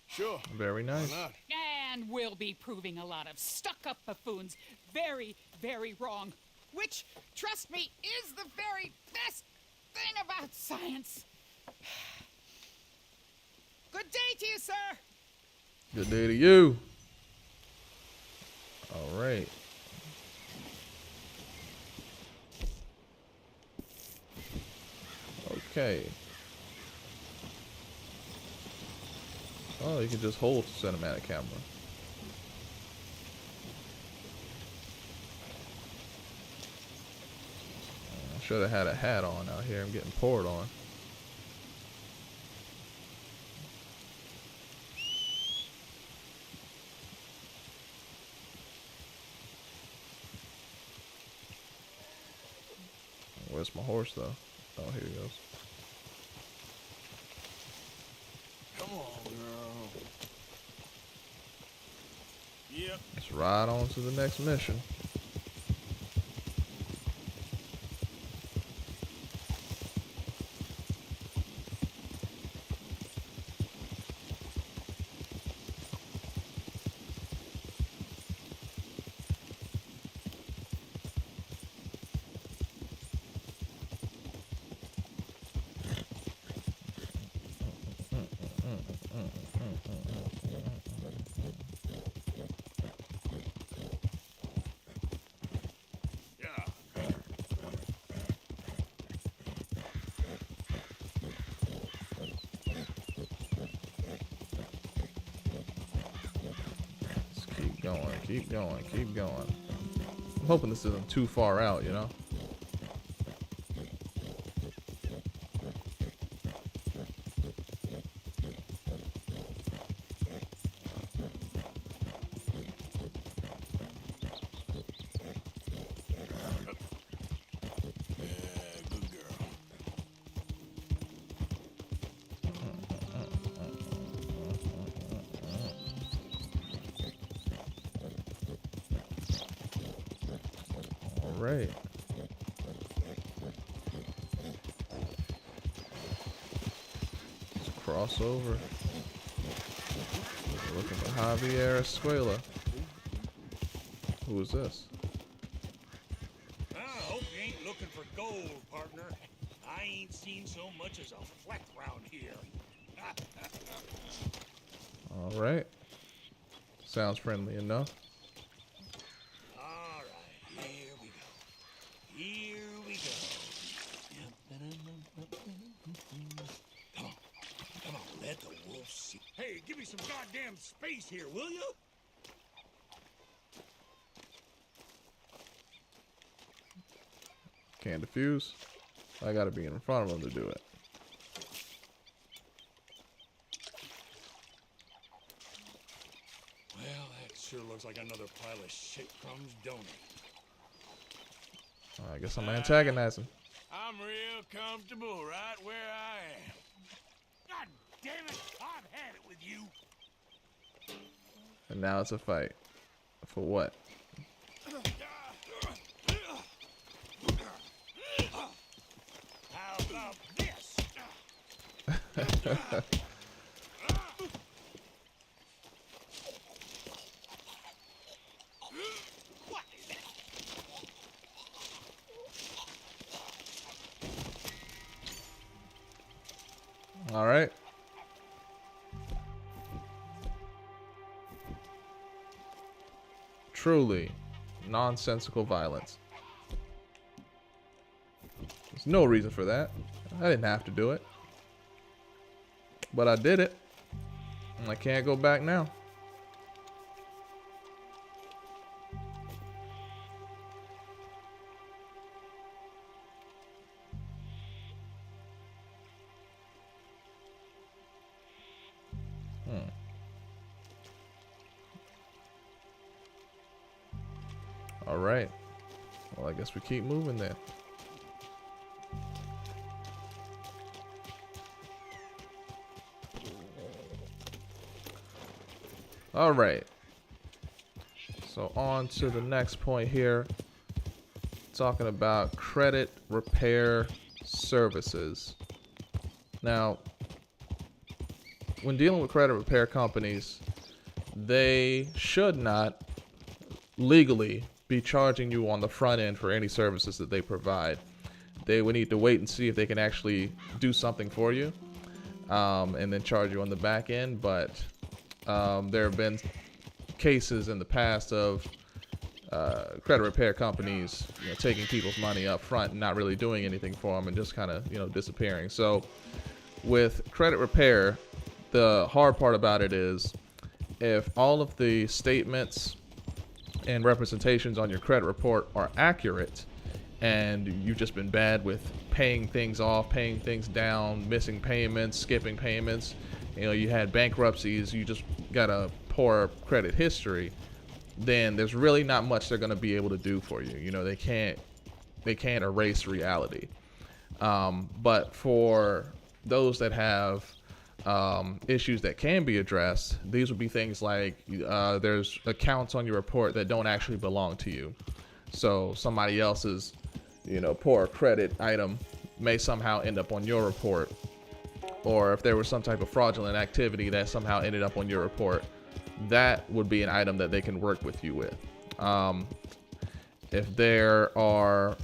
Sure. Very nice. Why not? And we'll be proving a lot of stuck-up buffoons very, very wrong. Which, trust me, is the very best thing about science. Good day to you, sir. Good day to you. All right. Okay. Oh, you can just hold cinematic camera. I should have had a hat on out here. I'm getting poured on. Where's my horse, though? Oh, here he goes. Come on, girl. Yep. Let's ride on to the next mission. Keep going, keep going. I'm hoping this isn't too far out, you know? Right. Let's cross over. Looking for Javier Escuela. Who is this? I hope you ain't looking for gold, partner. I ain't seen so much as a fleck round here. All right. Sounds friendly enough. Hey, give me some goddamn space here, will you? Can't defuse. I gotta be in front of him to do it. Well, that sure looks like another pile of shit crumbs, don't it? I guess I'm antagonizing. I'm real comfortable right where I am. God damn it! I've had it with you. And now it's a fight. For what? How about this? All right. Truly nonsensical violence. There's no reason for that. I didn't have to do it. But I did it. I can't go back now. All right. Well, I guess we keep moving then. All right. So on to the next point here. Talking about credit repair services. Now, when dealing with credit repair companies, they should not legally be charging you on the front end for any services that they provide. They would need to wait and see if they can actually do something for you, and then charge you on the back end. But there have been cases in the past of credit repair companies, taking people's money up front and not really doing anything for them and just kind of, disappearing. So with credit repair, the hard part about it is if all of the statements and representations on your credit report are accurate and you've just been bad with paying things off, paying things down, missing payments, skipping payments, you had bankruptcies, you just got a poor credit history, then there's really not much they're going to be able to do for you. They can't erase reality. But for those that have issues that can be addressed, these would be things like there's accounts on your report that don't actually belong to you. So somebody else's, poor credit item may somehow end up on your report. Or if there was some type of fraudulent activity that somehow ended up on your report, that would be an item that they can work with you with. If there are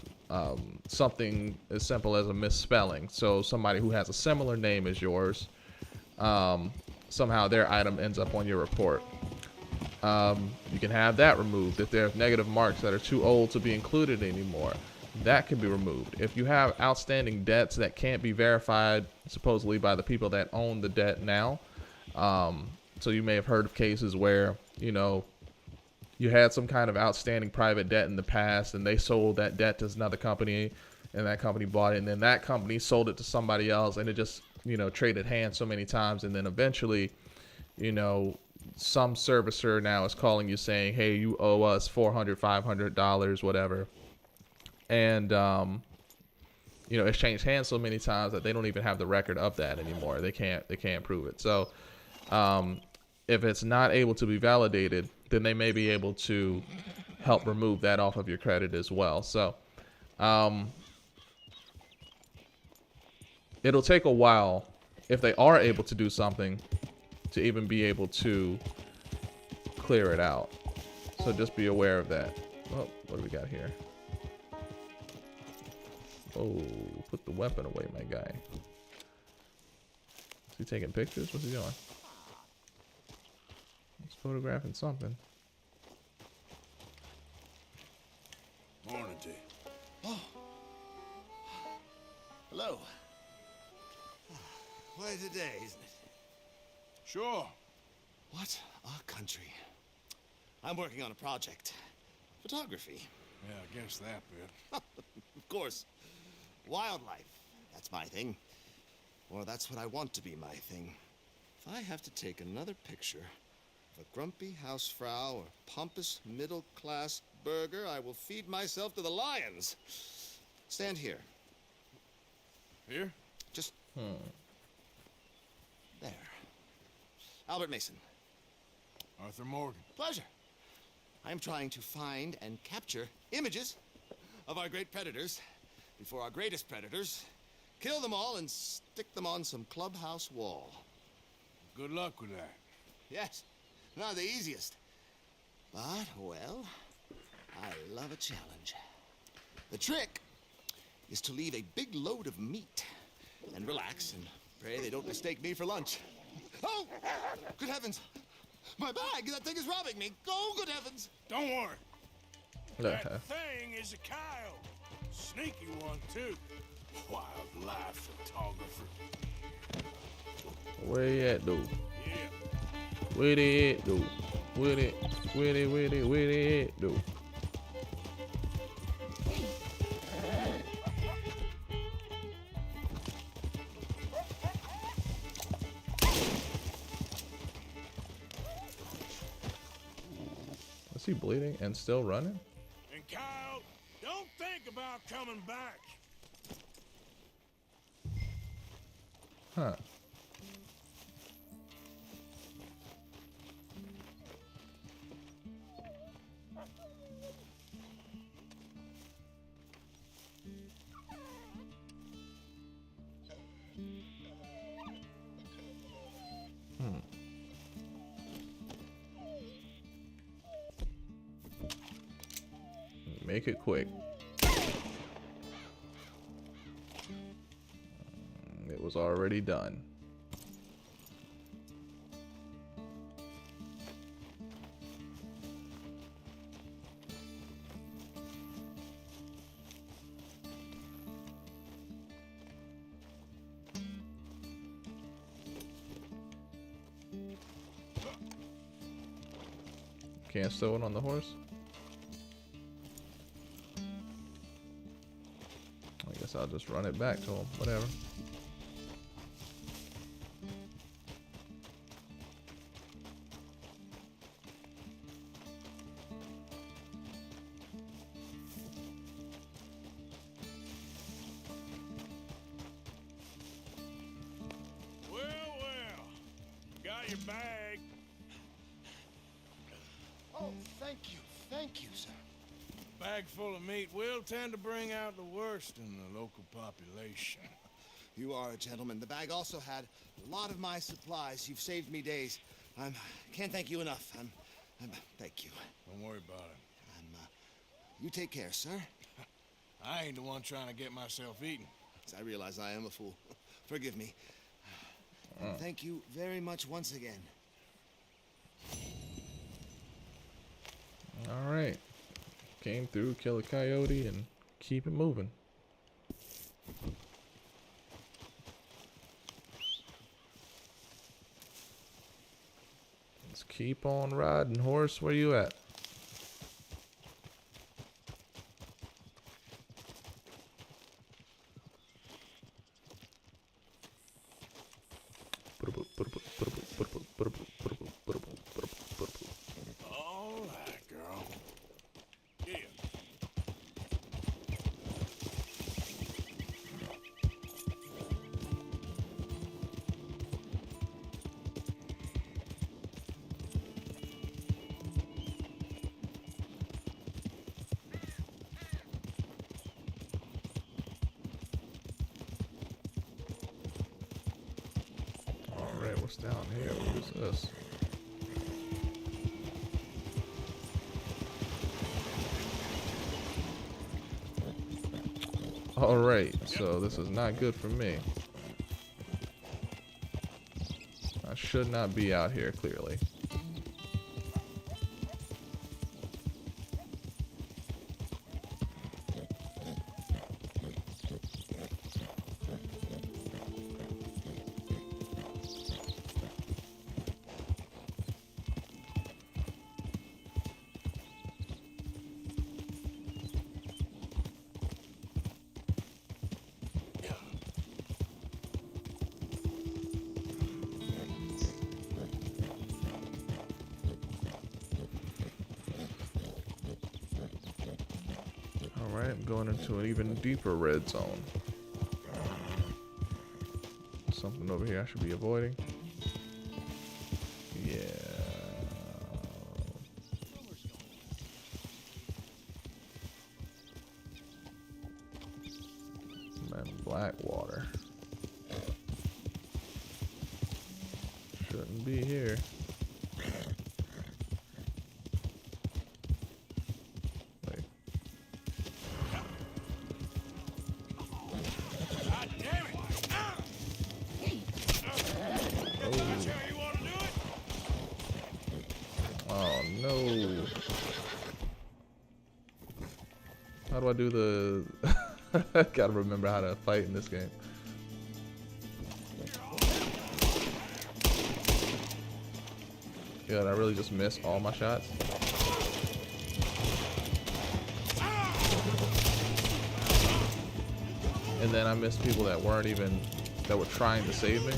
something as simple as a misspelling, so somebody who has a similar name as yours, somehow their item ends up on your report, you can have that removed. If there's negative marks that are too old to be included anymore, that can be removed. If you have outstanding debts that can't be verified supposedly by the people that own the debt now, so you may have heard of cases where, you had some kind of outstanding private debt in the past and they sold that debt to another company and that company bought it, and then that company sold it to somebody else, and it just, traded hands so many times, and then eventually, some servicer now is calling you saying, hey, you owe us $400, $500, whatever. And, it's changed hands so many times that they don't even have the record of that anymore. They can't prove it. So, if it's not able to be validated, then they may be able to help remove that off of your credit as well. So, it'll take a while, if they are able to do something, to even be able to clear it out. So just be aware of that. Oh, what do we got here? Oh, put the weapon away, my guy. Is he taking pictures? What's he doing? He's photographing something. Morning, T. Oh. Hello. Why today, isn't it? Sure. What a country. I'm working on a project. Photography. Yeah, I guess that bit. Of course. Wildlife. That's my thing. Or that's what I want to be my thing. If I have to take another picture of a grumpy housefrau or pompous middle-class burger, I will feed myself to the lions. Stand here. Here? Just... there. Albert Mason. Arthur Morgan. Pleasure. I am trying to find and capture images of our great predators before our greatest predators kill them all and stick them on some clubhouse wall. Good luck with that. Yes, not the easiest. But, well, I love a challenge. The trick is to leave a big load of meat and relax and pray they don't mistake me for lunch. Oh, good heavens. My bag, that thing is robbing me. Oh, good heavens. Don't worry. That thing is a coyote. Sneaky one, too. Wildlife photographer. Where you at, dude? Yeah. With it, do. With it, with it, with it, with it, do. Is he bleeding and still running? And Kyle, don't think about coming back. Huh. Make it quick. It was already done. Can't stow it on the horse? I guess I'll just run it back to him. Whatever. Well, got your bag. Oh, thank you, sir. Bag full of meat will tend to bring out the worst in the local population. You are a gentleman. The bag also had a lot of my supplies. You've saved me days. Can't thank you enough. Thank you. Don't worry about it. You take care, sir. I ain't the one trying to get myself eaten. I realize I am a fool. Forgive me. Thank you very much once again. All right. Came through, kill a coyote, and keep it moving. Let's keep on riding, horse. Where you at? All right, girl. Yeah. Alright, what's down here? What is this? Alright, so this is not good for me. I should not be out here, clearly. Alright, I'm going into an even deeper red zone. Something over here I should be avoiding. Yeah. Man, black water. Shouldn't be here. Oh no. How do I do the... Gotta remember how to fight in this game. Yeah, did I really just miss all my shots? And then I missed people that weren't even, that were trying to save me.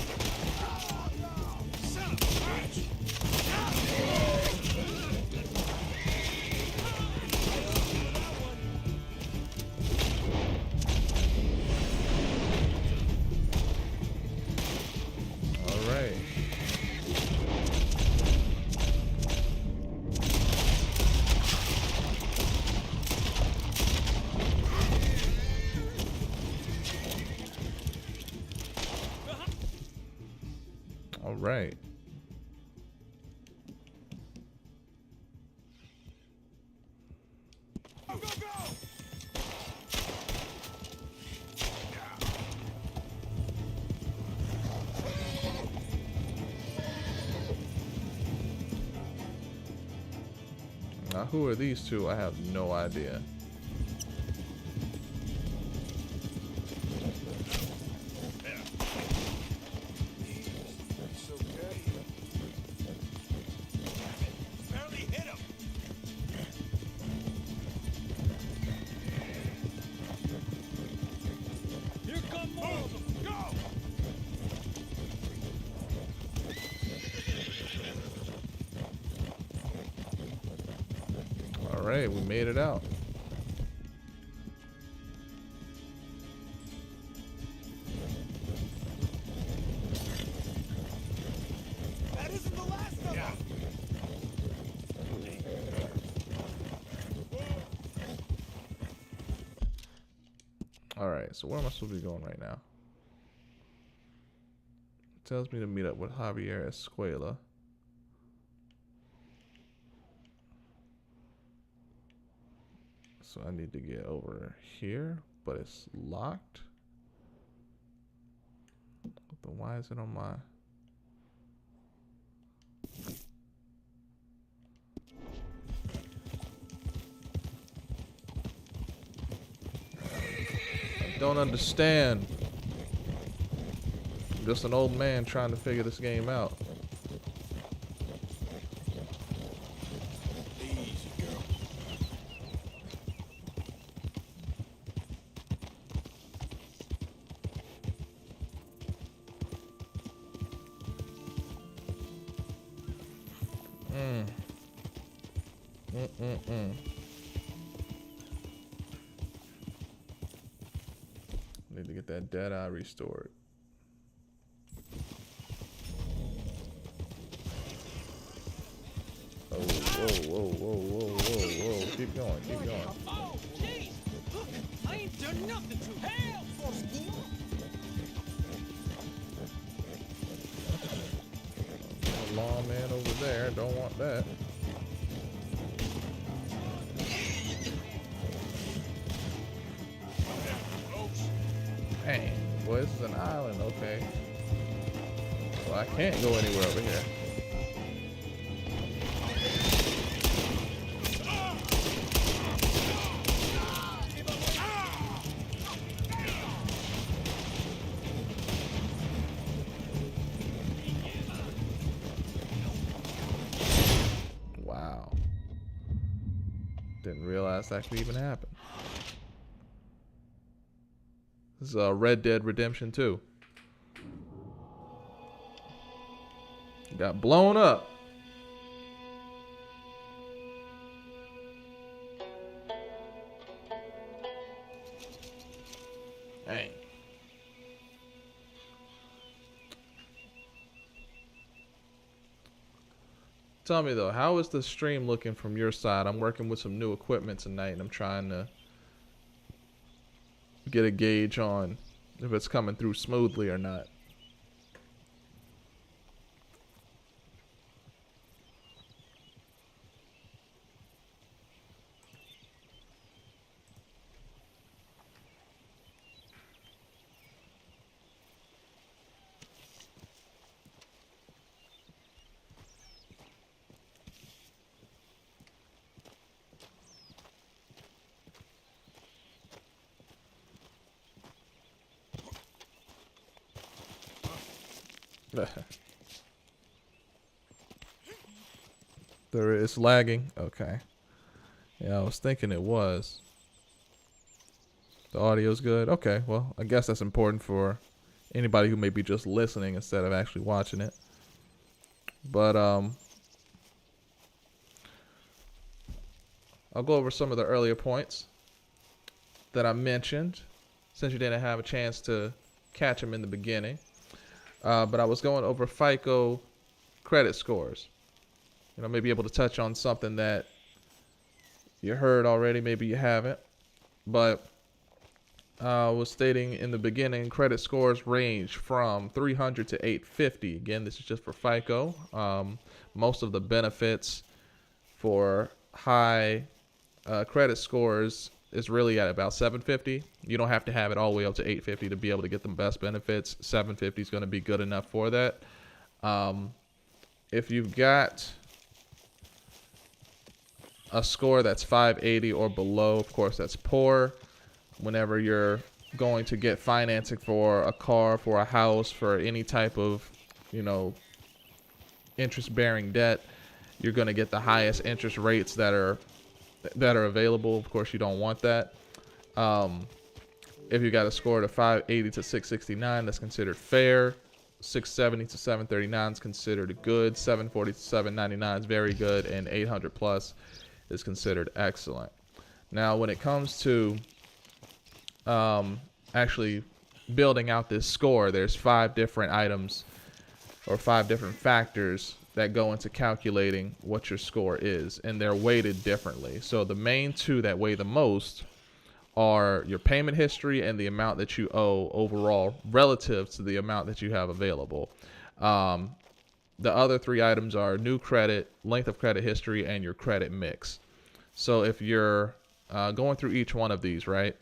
All right. All right. Go, go, go! Now, who are these two? I have no idea. It's okay. Barely hit him. Here come more of them. Go! All right, we made it out. That isn't the last of them. All right, so where am I supposed to be going right now? It tells me to meet up with Javier Escuela. So I need to get over here, but it's locked. Then why is it on my... I don't understand. I'm just an old man trying to figure this game out. Easy, girl. Need to get that dead eye restored. Oh, whoa, whoa, whoa, whoa, whoa, whoa. Keep going, keep going. Oh, jeez! Look, I ain't done nothing to hell for school. Lawman over there, don't want that. Dang, boy, this is an island, okay. So I can't go anywhere over here. Wow. Didn't realize that could even happen. This is Red Dead Redemption 2. Got blown up. Dang. Tell me though, how is the stream looking from your side? I'm working with some new equipment tonight and I'm trying to get a gauge on if it's coming through smoothly or not. It's lagging. Okay. Yeah, I was thinking it was. The audio's good. Okay, well, I guess that's important for anybody who may be just listening instead of actually watching it. But I'll go over some of the earlier points that I mentioned, since you didn't have a chance to catch them in the beginning. But I was going over FICO credit scores. You know, maybe able to touch on something that you heard already, maybe you haven't. But I was stating in the beginning, credit scores range from 300 to 850. Again, this is just for FICO. Most of the benefits for high credit scores is really at about 750. You don't have to have it all the way up to 850 to be able to get the best benefits. 750 is going to be good enough for that. If you've got a score that's 580 or below, of course, that's poor. Whenever you're going to get financing for a car, for a house, for any type of, you know, interest-bearing debt, you're going to get the highest interest rates that are available. Of course, you don't want that. If you got a score of 580 to 669, that's considered fair. 670 to 739 is considered good. 740 to 799 is very good, and 800 plus is considered excellent. Now, when it comes to actually building out this score, there's 5 different items or 5 different factors that go into calculating what your score is, and they're weighted differently. So the main 2 that weigh the most are your payment history and the amount that you owe overall relative to the amount that you have available. The other 3 items are new credit, length of credit history, and your credit mix. So if you're going through each one of these, right?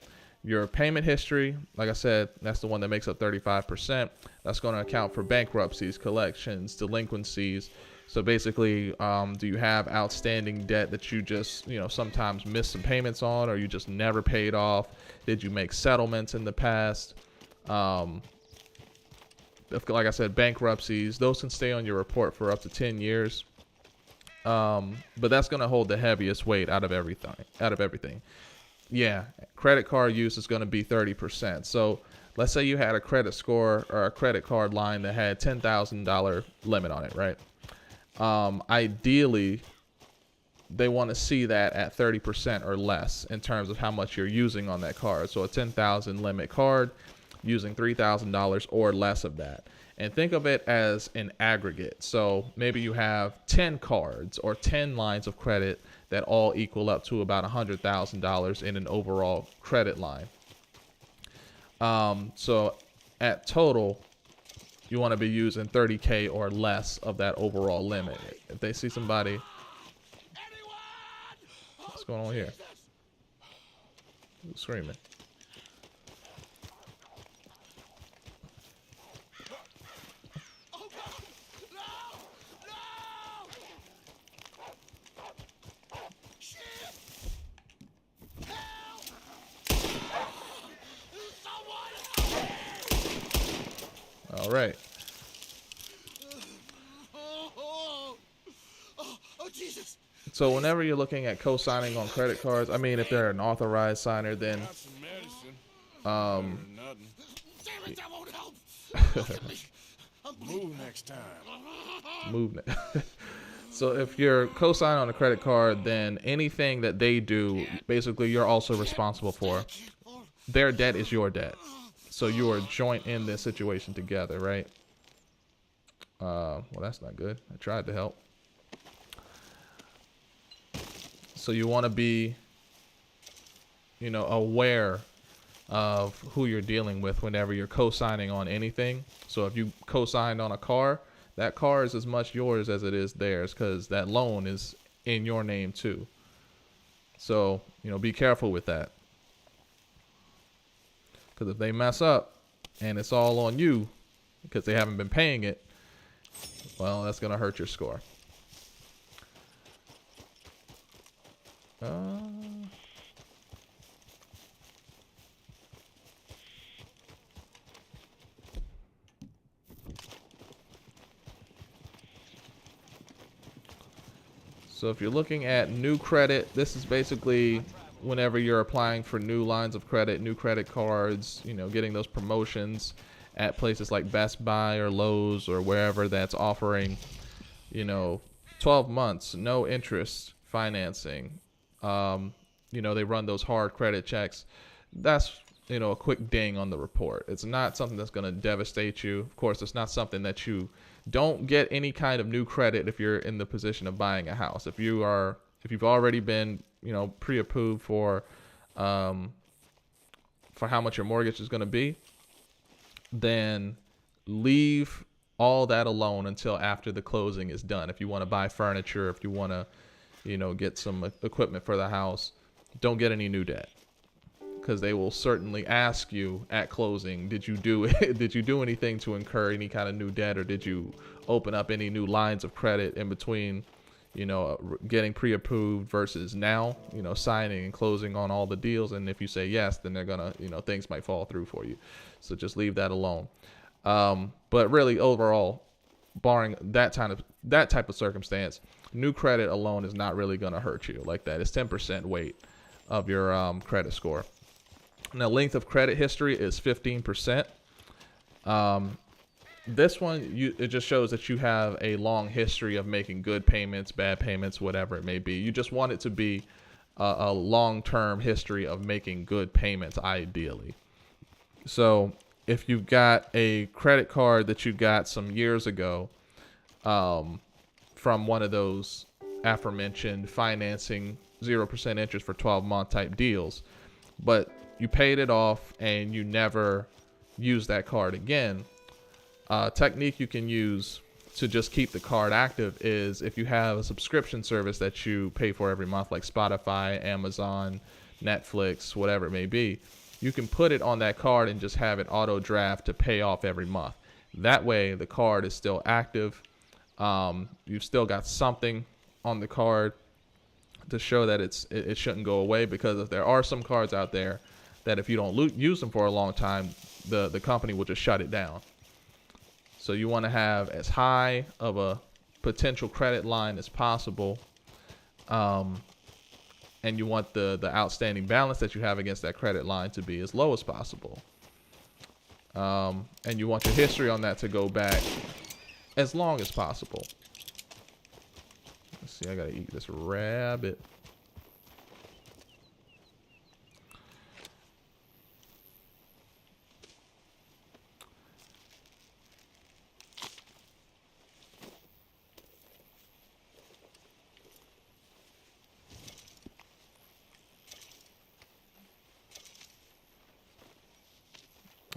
Your payment history, like I said, that's the one that makes up 35%. That's going to account for bankruptcies, collections, delinquencies. So basically, do you have outstanding debt that you just, you know, sometimes miss some payments on, or you just never paid off? Did you make settlements in the past? Like I said, bankruptcies, those can stay on your report for up to 10 years. But that's going to hold the heaviest weight out of everything. Yeah, credit card use is going to be 30%. So let's say you had a credit score or a credit card line that had $10,000 limit on it, right? Ideally, they want to see that at 30% or less in terms of how much you're using on that card. So a $10,000 limit card, using $3,000 or less of that. And think of it as an aggregate. So maybe you have 10 cards or 10 lines of credit that all equal up to about $100,000 in an overall credit line. So at total, you want to be using 30K or less of that overall limit. If they see somebody, what's going on here? Who's screaming? All right. Jesus. So whenever you're looking at co-signing on credit cards, I mean, if they're an authorized signer, then Damn it, that won't help. Move next time. movement. So if you're co-signing on a credit card, then anything that they do, basically you're also responsible for. Their debt is your debt. So you are joint in this situation together, right? Well, that's not good. I tried to help. So you want to be, you know, aware of who you're dealing with whenever you're co-signing on anything. So if you co-signed on a car, that car is as much yours as it is theirs, because that loan is in your name too. So, you know, be careful with that. Because if they mess up and it's all on you because they haven't been paying it, well, that's going to hurt your score. So if you're looking at new credit, this is basically whenever you're applying for new lines of credit, new credit cards, you know, getting those promotions at places like Best Buy or Lowe's or wherever that's offering, you know, 12 months, no interest financing. You know, they run those hard credit checks. That's, you know, a quick ding on the report. It's not something that's going to devastate you. Of course, it's not something that you don't get any kind of new credit if you're in the position of buying a house. If you've already been, you know, pre-approved for how much your mortgage is going to be, then leave all that alone until after the closing is done. If you want to buy furniture, if you want to, you know, get some equipment for the house, don't get any new debt, because they will certainly ask you at closing, did you do anything to incur any kind of new debt, or did you open up any new lines of credit in between, you know, getting pre-approved versus now, you know, signing and closing on all the deals. And if you say yes, then they're gonna, you know, things might fall through for you. So just leave that alone. But really, overall, barring that type of circumstance, new credit alone is not really gonna hurt you like that. It's 10% weight of your credit score. Now, length of credit history is 15%. This one, it just shows that you have a long history of making good payments, bad payments, whatever it may be. You just want it to be a long-term history of making good payments, ideally. So if you've got a credit card that you got some years ago from one of those aforementioned financing 0% interest for 12-month type deals, but you paid it off and you never used that card again, technique you can use to just keep the card active is if you have a subscription service that you pay for every month, like Spotify, Amazon, Netflix, whatever it may be, you can put it on that card and just have it auto draft to pay off every month. That way the card is still active. You've still got something on the card to show that it shouldn't go away, because if there are some cards out there that if you don't use them for a long time, the company will just shut it down. So you want to have as high of a potential credit line as possible, and you want the outstanding balance that you have against that credit line to be as low as possible. And you want your history on that to go back as long as possible. Let's see, I gotta eat this rabbit.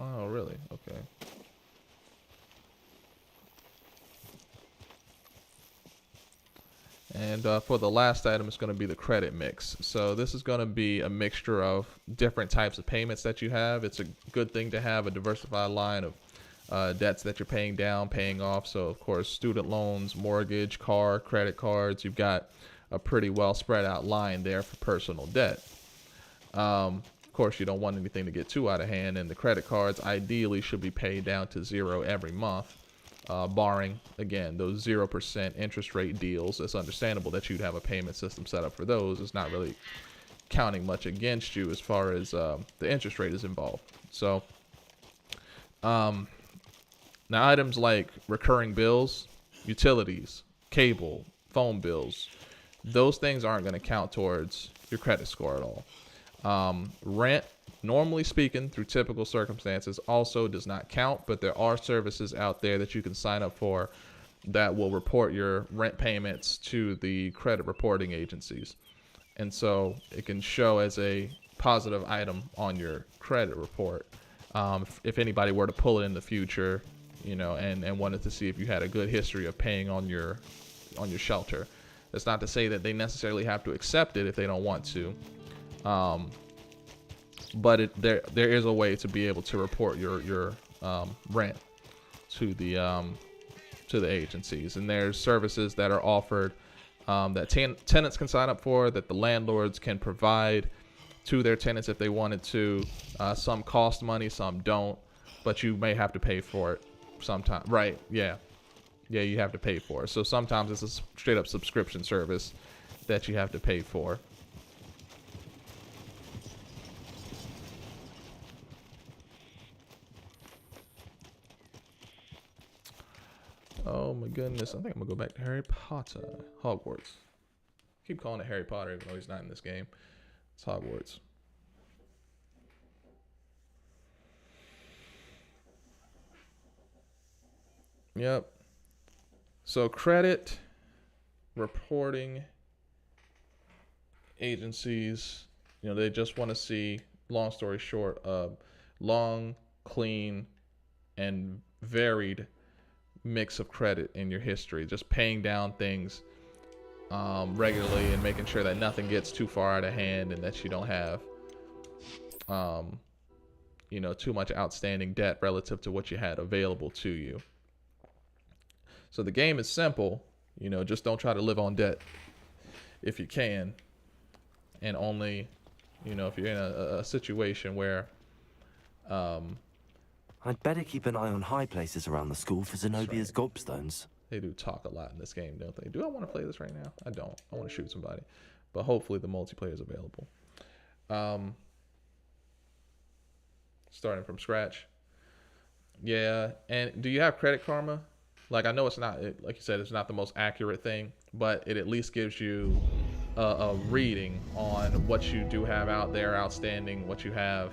Oh, really? Okay. And for the last item, it's going to be the credit mix. So this is going to be a mixture of different types of payments that you have. It's a good thing to have a diversified line of debts that you're paying down, paying off. So, of course, student loans, mortgage, car, credit cards. You've got a pretty well spread out line there for personal debt. Of course, you don't want anything to get too out of hand, and the credit cards ideally should be paid down to zero every month, barring, again, those 0% interest rate deals. It's understandable that you'd have a payment system set up for those. It's not really counting much against you as far as the interest rate is involved. So now items like recurring bills, utilities, cable, phone bills, those things aren't going to count towards your credit score at all. Rent, normally speaking, through typical circumstances, also does not count, but there are services out there that you can sign up for that will report your rent payments to the credit reporting agencies. And so it can show as a positive item on your credit report. If anybody were to pull it in the future, you know, and wanted to see if you had a good history of paying on your shelter. That's not to say that they necessarily have to accept it if they don't want to. But there is a way to be able to report your rent to the agencies, and there's services that are offered that tenants can sign up for, that the landlords can provide to their tenants if they wanted to. Some cost money, some don't, but you may have to pay for it sometime. Right? Yeah, you have to pay for it. So sometimes it's a straight up subscription service that you have to pay for. Oh my goodness, I think I'm gonna go back to Harry Potter. Hogwarts. Keep calling it Harry Potter even though he's not in this game. It's Hogwarts. Yep. So credit reporting agencies, you know, they just want to see, long story short, long, clean, and varied mix of credit in your history. Just paying down things regularly and making sure that nothing gets too far out of hand and that you don't have you know, too much outstanding debt relative to what you had available to you. So the game is simple, you know, just don't try to live on debt if you can, and only, you know, if you're in a situation where I'd better keep an eye on high places around the school for Zenobia's gobstones. They do talk a lot in this game, don't they? Do I want to play this right now? I don't. I want to shoot somebody. But hopefully the multiplayer is available. Starting from scratch. Yeah, and do you have Credit Karma? Like, I know it's not, like you said, it's not the most accurate thing, but it at least gives you a reading on what you do have out there outstanding, what you have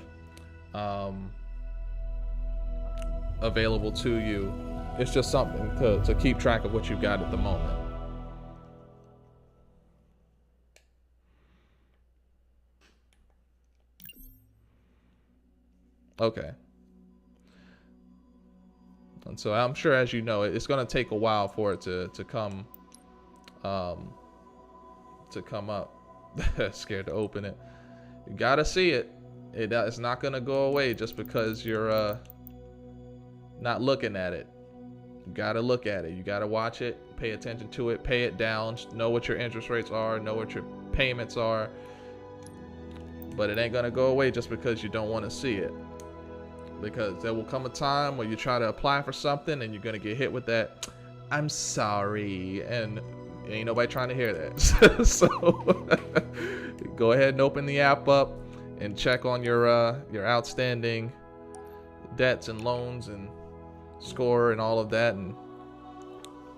available to you. It's just something to keep track of what you've got at the moment. Okay. And so I'm sure, as you know, it's going to take a while for it to come up. Scared to open it. You gotta see it. It's not going to go away just because you're not looking at it. You gotta look at it. You gotta watch it, pay attention to it, pay it down, know what your interest rates are, know what your payments are. But it ain't gonna go away just because you don't want to see it. Because there will come a time where you try to apply for something and you're gonna get hit with that, I'm sorry, and ain't nobody trying to hear that. So go ahead and open the app up and check on your outstanding debts and loans and score and all of that, and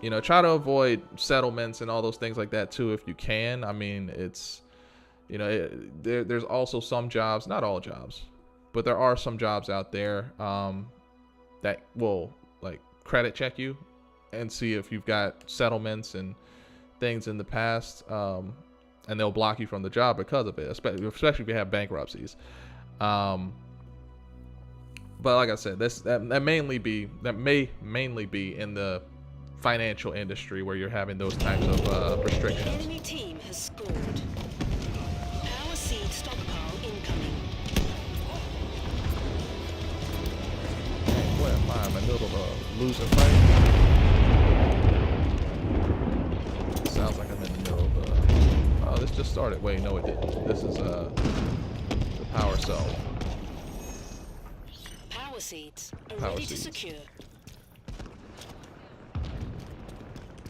you know, try to avoid settlements and all those things like that too if you can. I mean, it's, you know, there's also some jobs, not all jobs, but there are some jobs out there that will like credit check you and see if you've got settlements and things in the past, and they'll block you from the job because of it, especially if you have bankruptcies. But like I said, that may mainly be in the financial industry where you're having those types of restrictions. Enemy team has scored. Power seed stockpile incoming. What am I in the middle of a losing fight? Sounds like I'm in the middle of oh, this just started. Wait, no, it didn't. This is the power cell. Power seeds are ready to secure.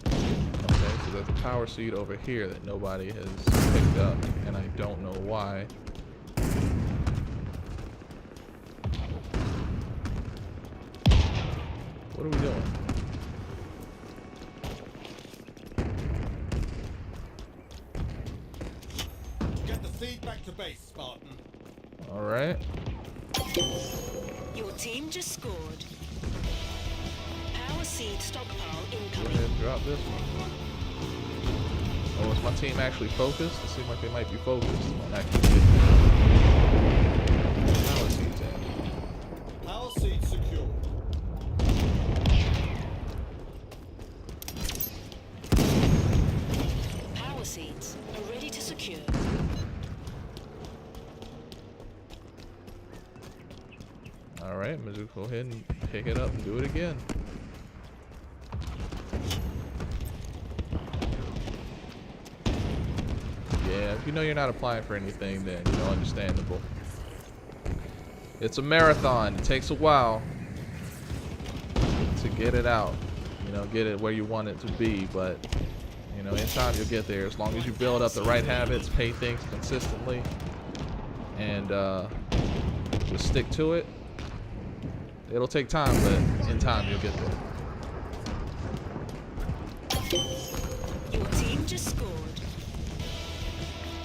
Okay, so there's a power seed over here that nobody has picked up, and I don't know why. What are we doing? Get the seed back to base, Spartan. All right. Your team just scored. Power seed stockpile Go incoming. ahead and drop this one. Oh, is my team actually focused? It seems like they might be focused on actually getting power seeds in. Power seed secured. Power seeds are ready to secure. All right, Mizu, go ahead and pick it up and do it again. Yeah, if you know you're not applying for anything, then, you know, understandable. It's a marathon. It takes a while to get it out. You know, get it where you want it to be, but, You know, in time you'll get there as long as you build up the right habits, pay things consistently, and just stick to it. It'll take time, but in time you'll get there. Your team just scored.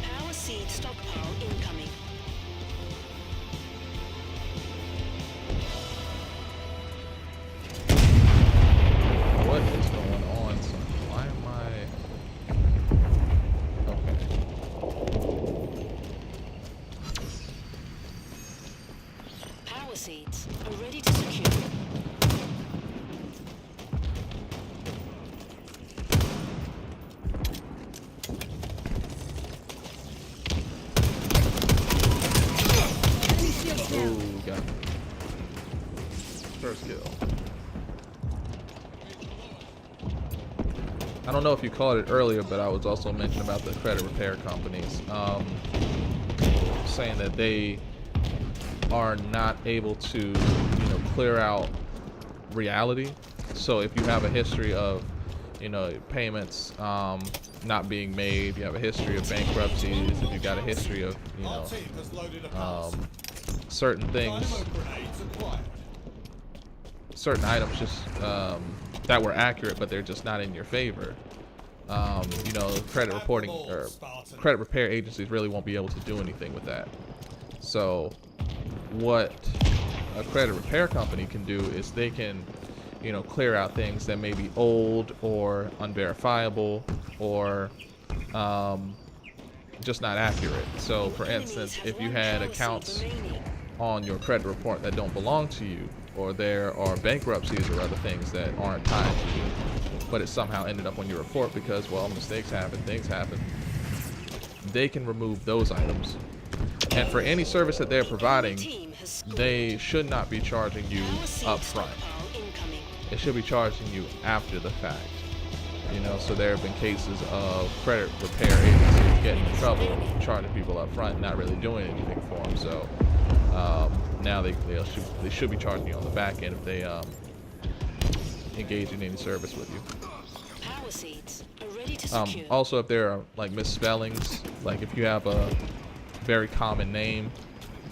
Power seed stockpile incoming. What is going on, son? Why am I... Okay. Power seeds are ready to secure. Ooh, got it. First kill. I don't know if you caught it earlier, but I was also mentioning about the credit repair companies, saying that they are not able to, you know, clear out reality. So if you have a history of, you know, payments not being made, you have a history of bankruptcies, if you've got a history of, you know, certain things, certain items just that were accurate, but they're just not in your favor. You know, credit reporting or credit repair agencies really won't be able to do anything with that. So what a credit repair company can do is they can, you know, clear out things that may be old or unverifiable or just not accurate. So for instance, if you had accounts on your credit report that don't belong to you, or there are bankruptcies or other things that aren't tied to you, but it somehow ended up on your report because, well, mistakes happen, things happen, they can remove those items. And for any service that they're providing, they should not be charging you up front. It should be charging you after the fact. You know, so there have been cases of credit repair agencies getting in trouble, charging people up front, not really doing anything for them. So now they should be charging you on the back end if they engage in any service with you. Power seeds are ready to secure. Also, if there are like misspellings, like if you have a very common name,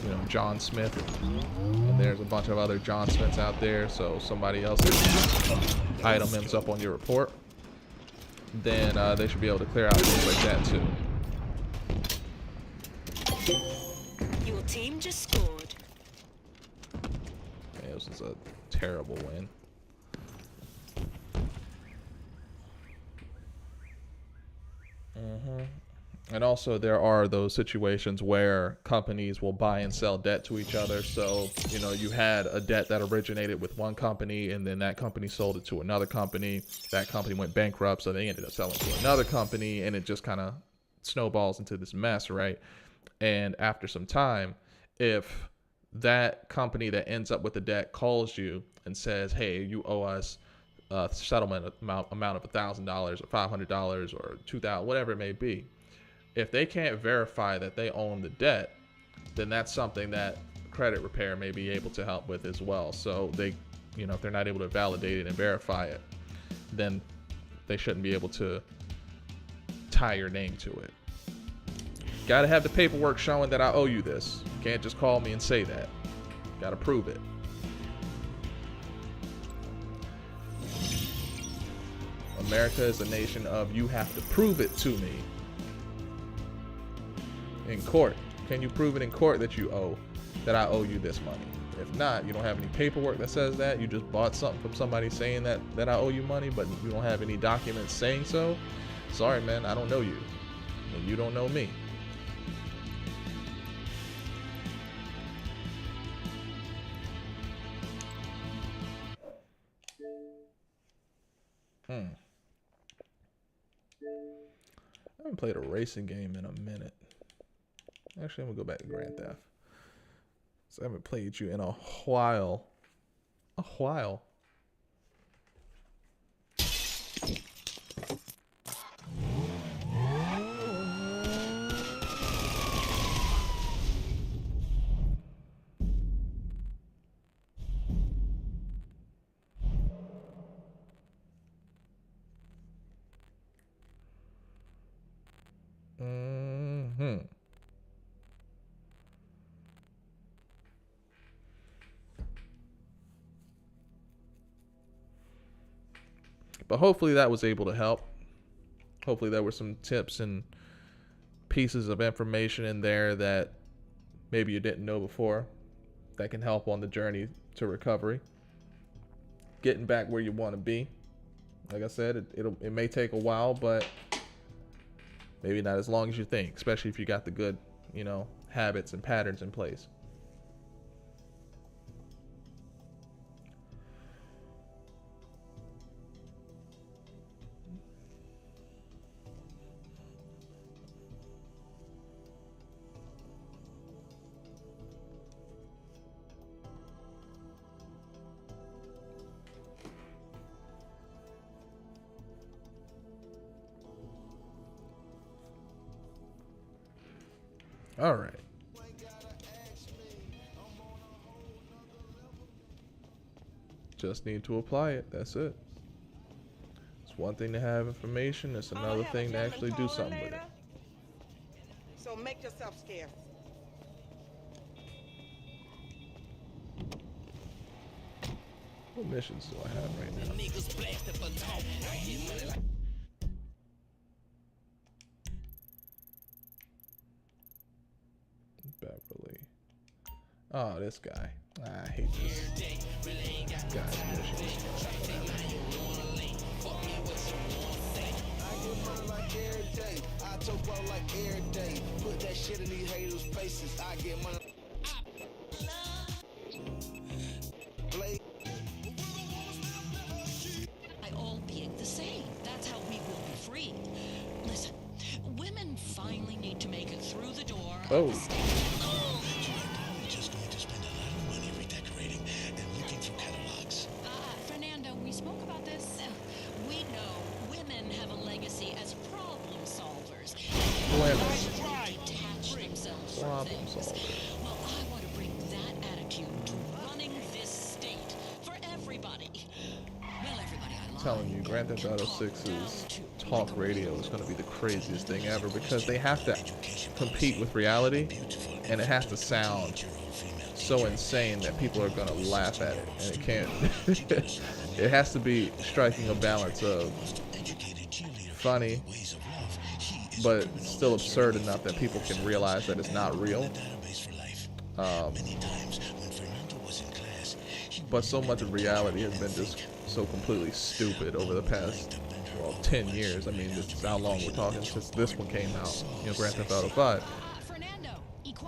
you know, John Smith, and there's a bunch of other John Smiths out there, so somebody else's item ends up on your report, then they should be able to clear out things like that too. Your team just scored. Man, this is a terrible win. And also there are those situations where companies will buy and sell debt to each other. So, you know, you had a debt that originated with one company and then that company sold it to another company. That company went bankrupt, so they ended up selling to another company, and it just kind of snowballs into this mess, right? And after some time, if that company that ends up with the debt calls you and says, hey, you owe us a settlement amount of $1,000 or $500 or $2,000, whatever it may be, if they can't verify that they own the debt, then that's something that credit repair may be able to help with as well. So they, you know, if they're not able to validate it and verify it, then they shouldn't be able to tie your name to it. Got to have the paperwork showing that I owe you this. You can't just call me and say that. Got to prove it. America is a nation of you have to prove it to me. In court. Can you prove it in court that I owe you this money? If not, you don't have any paperwork that says that, you just bought something from somebody saying that I owe you money, but you don't have any documents saying so, sorry man, I don't know you. And you don't know me. I haven't played a racing game in a minute. Actually, I'm gonna go back to Grand Theft. So I haven't played you in a while. But hopefully that was able to help. Hopefully there were some tips and pieces of information in there that maybe you didn't know before that can help on the journey to recovery. Getting back where you want to be. Like I said, it may take a while, but maybe not as long as you think, especially if you got the good, habits and patterns in place. All right. Just need to apply it. That's it. It's one thing to have information. It's another thing to actually do something with it. So make yourself scarce. What missions do I have right now? Beverly. Oh, this guy. I hate this guy's missions. I talk about like every day. Put that shit in these haters' faces. I get money. All being the same. That's how we will be freed. Listen, women finally need to make it through the door. Oh. Just going to spend a lot of money redecorating and looking through catalogs. Fernando, we spoke about this. We know women have a legacy as problem solvers. They detach themselves from things. Well, I want to bring that attitude to running this state for everybody. Well, everybody I love. Telling you, Grand Theft Auto 6's talk radio is going to be the craziest thing ever because they have to compete with reality and it has to sound so insane that people are going to laugh at it, and it can't. It has to be striking a balance of funny but still absurd enough that people can realize that it's not real. But so much of reality has been just so completely stupid over the past 10 years. I mean, this is how long we're talking since this one came out, Grand Theft Auto 5.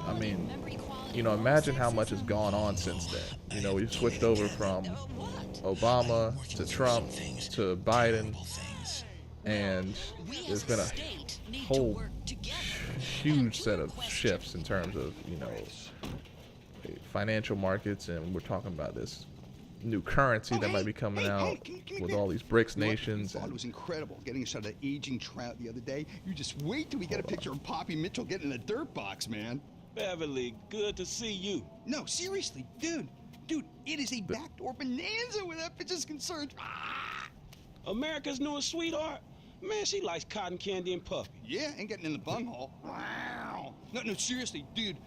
I mean, imagine how much has gone on since then. We've switched over from Obama to Trump to Biden, and there's been a whole huge set of shifts in terms of, financial markets, and we're talking about this new currency that might be coming out with all these BRICS nations. I thought it was incredible getting a shot of that aging trout the other day. You just wait till we get a picture of Poppy Mitchell getting in a dirt box, man. Beverly, good to see you. No, seriously, dude, it is a backdoor bonanza where that bitch is concerned. America's newest sweetheart? Man, she likes cotton candy and puppy. Yeah, and getting in the bunghole. Wow. No, seriously, dude.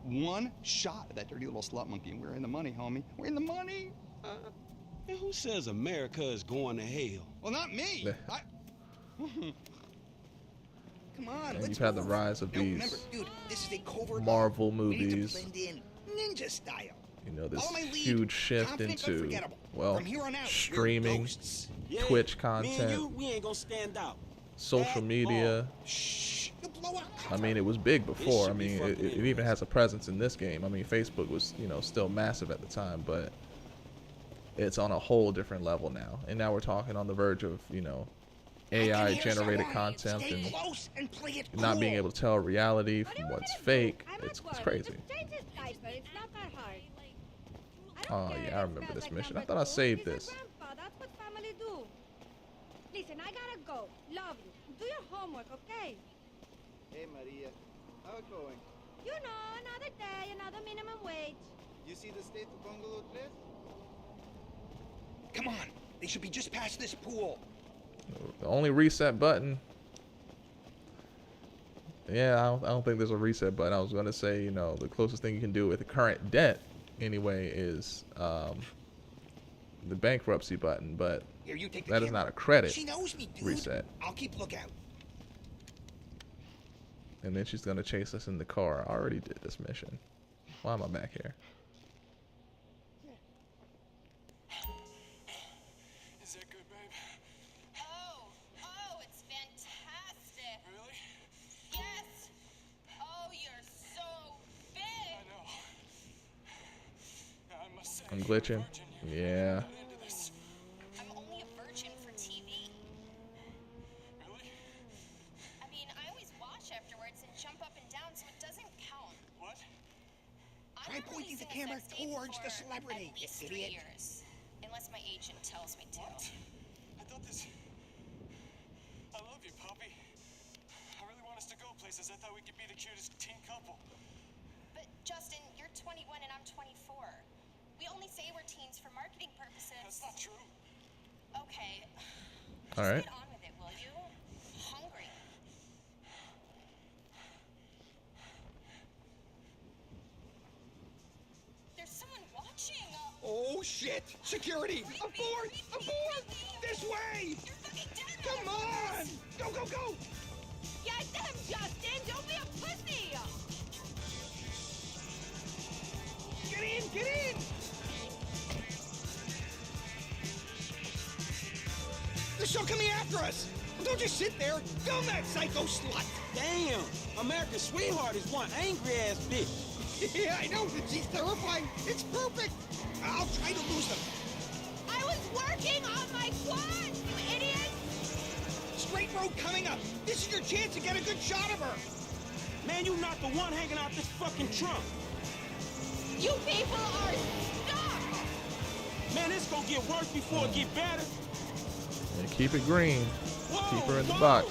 One shot of that dirty little slut monkey, and we're in the money, homie. We're in the money. And who says America is going to hell? Well, not me. Come on, and you've had the rise of these remember, dude, this is a covert Marvel We need to movies. blend in ninja style. This Follow my lead. huge shift Confident, into, unforgettable. well, From here on out, we're streaming, ghosts. Yeah, Twitch Me and content, you, we ain't gonna stand out. social media. I mean, it was big before. I mean, it even has a presence in this game. I mean, Facebook was, still massive at the time, but it's on a whole different level now. And now we're talking on the verge of, AI generated content and not being able to tell reality from what's fake. It's crazy. Oh yeah, I remember this mission. I thought I saved this. That's what family do. Listen, I gotta go. Love you. Do your homework, okay? Hey, Maria. How it going? You know, another day, another minimum wage. You see the state of Bungalow 3? Come on, they should be just past this pool. The only reset button. Yeah, I don't think there's a reset button. I was gonna say, the closest thing you can do with the current debt, anyway, is the bankruptcy button, but Here, you take the that is camera. not a credit She knows me, dude. reset. I'll keep lookout. And then she's gonna chase us in the car. I already did this mission. Why am I back here? Is that good, babe? Oh, it's fantastic. Really? Yes. Oh, you're so big. I know. I must say, I'm glitching. Yeah. I'm only a virgin for TV. Really? I mean, I always watch afterwards and jump up and down, so it doesn't count. What? Try pointing the camera towards the celebrity, At least you 3 idiot. years. Unless my agent tells me to. I thought this... I love you, Poppy. I really want us to go places. I thought we could be the cutest teen couple. But, Justin, you're 21 and I'm 24. We only say we're teens for marketing purposes. That's not true. Okay. All right. Get on with it, will you? Hungry. There's someone watching. Oh, shit! Security! Aboard! Aboard! This way! Come on! Go, go, go! Get them, Justin! Don't be a pussy! Get in! Get in! They're still coming after us! Well, don't just sit there! Film that psycho slut! Damn! America's sweetheart is one angry ass bitch. Yeah, I know! She's terrifying! It's perfect! I'll try to lose them! I was working on my quad, you idiot! Straight road coming up! This is your chance to get a good shot of her! Man, you not the one hanging out this fucking trunk. You people are stuck! Man, it's gonna get worse before it get better. And keep it green. Whoa, Keep her in the whoa. box.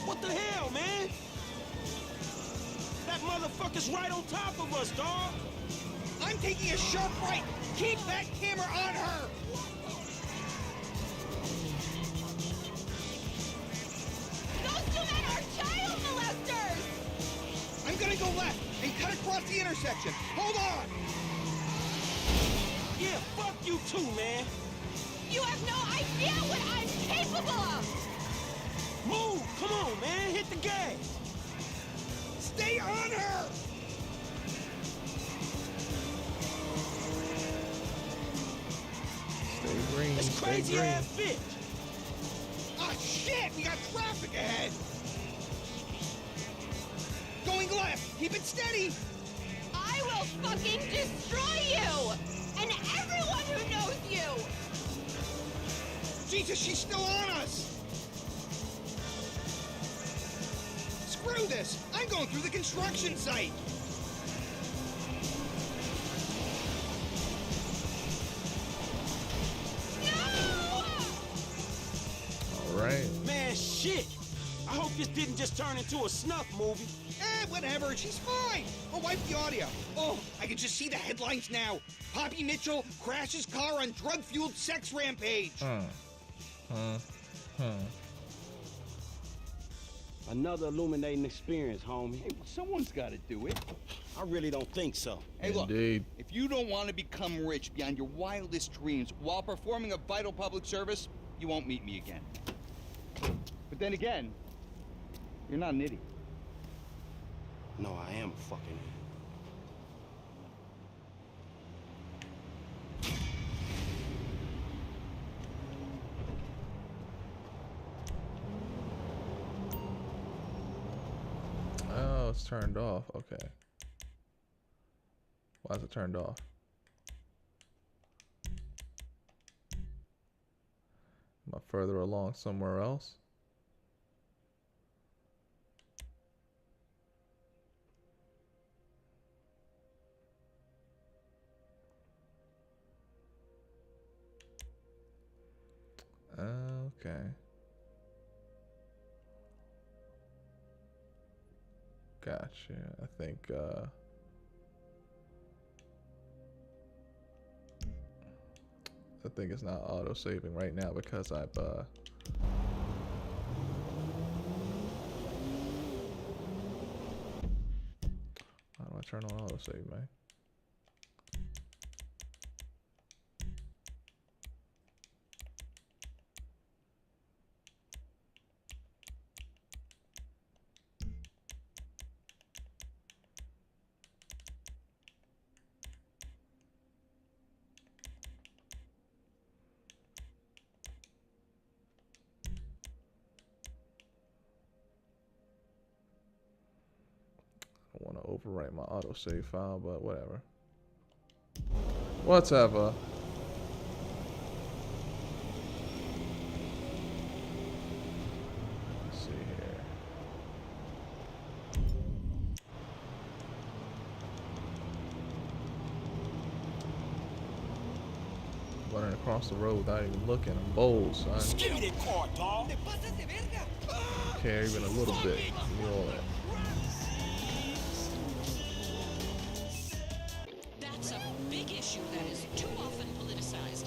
What the hell, man? That motherfucker's right on top of us, dog. I'm taking a sharp right! Keep that camera on her! Those two men are child molesters! I'm gonna go left and cut across the intersection. Hold on! Yeah, fuck you too, man. You have no idea what I'm capable of! Move! Come on, man. Hit the gas. Stay on her! Stay green. This Stay crazy green. ass bitch. Ah, shit! We got traffic ahead! Going left! Keep it steady! I will fucking destroy you! And everyone who knows you! Jesus, she's still on us! Screw this! I'm going through the construction site! All right. Man, shit. I hope this didn't just turn into a snuff movie. Whatever, she's fine! Oh, wipe the audio. Oh, I can just see the headlines now. Poppy Mitchell crashes car on drug-fueled sex rampage. Another illuminating experience, homie. Hey, someone's got to do it. I really don't think so. Hey, look, Indeed. if you don't want to become rich beyond your wildest dreams while performing a vital public service, you won't meet me again. But then again, you're not an idiot. No, I am a fucking idiot. Oh, it's turned off. Okay. Why is it turned off? Am I further along somewhere else? Okay. Gotcha. I think it's not auto saving right now because I've how do I turn on auto save, man? overwrite my autosave file, but whatever. Whatever. Let's see here. Running across the road without even looking. I'm bold, son. Don't care even a little bit. Give me all that. That's a big issue that is too often politicized.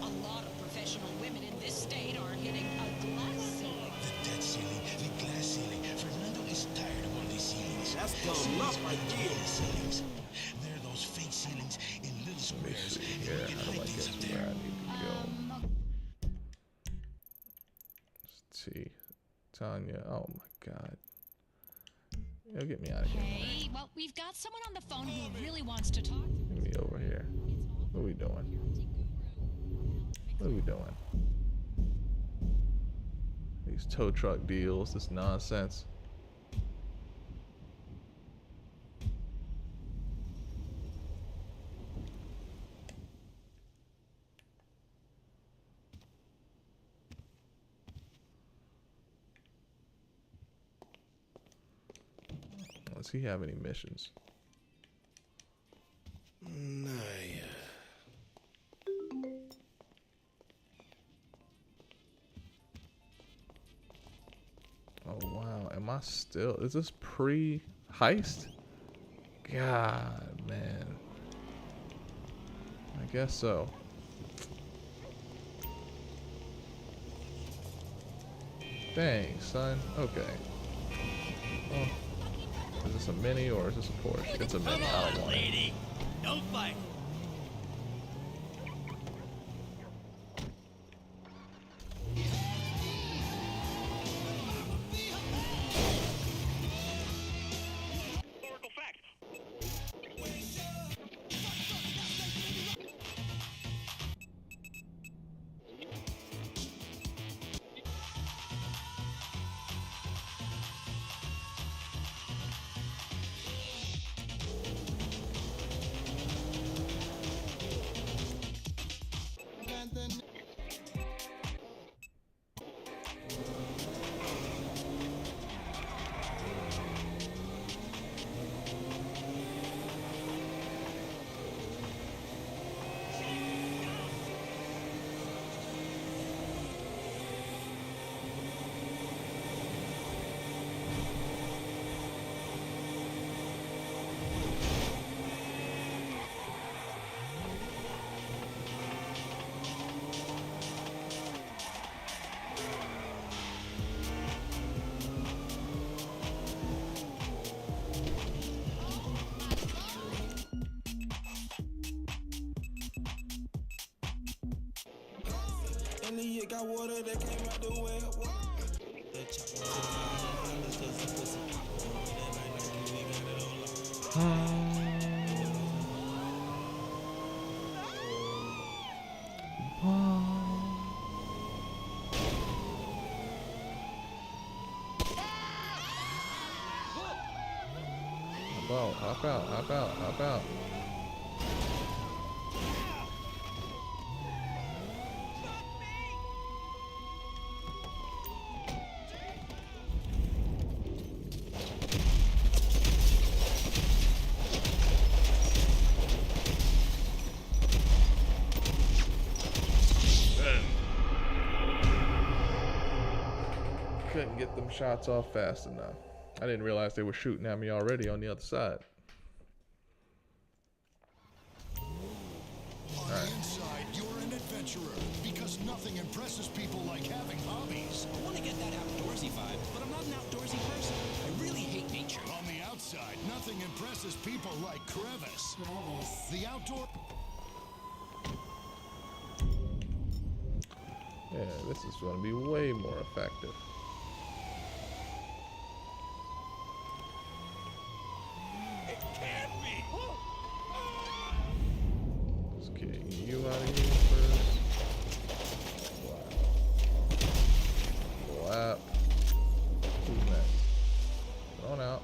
A lot of professional women in this state are hitting a glass ceiling. The debt ceiling, the glass ceiling. Fernando is tired of all these ceilings. That's dumb enough right there. Ceilings. There are those fake ceilings in little squares. Here, how do I get to where I need to go? Let's see. Tanya. Oh my god. It'll get me out of here. Hey, well, we've got someone on the phone who really wants to talk. Get me over here. What are we doing? What are we doing? These tow truck deals, this nonsense. Does he have any missions? Oh wow, am I still, is this pre-heist? God, man. I guess so. Thanks, son. Okay. Oh. Is this a Mini or is this a Porsche? It's a Mini. I don't want it. Don't fight. Got water that came out the well. Hop out, hop out, hop out. Couldn't get them shots off fast enough. I didn't realize they were shooting at me already on the other side. On the inside, you're an adventurer, because nothing impresses people like having hobbies. I want to get that outdoorsy vibe, but I'm not an outdoorsy person. I really hate nature. On the outside, nothing impresses people like Crevice. The outdoor... Yeah, this is going to be way more effective. It can't be. Let's get you out of here first. Wow. Who's next? Going out.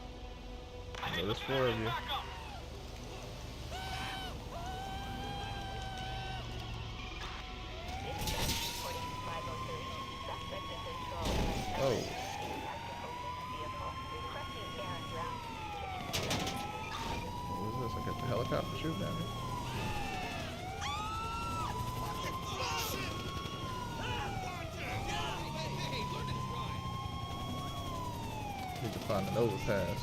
So this 4 of you. Oh. What is this? I got the helicopter shooting at me. Need to find an overpass.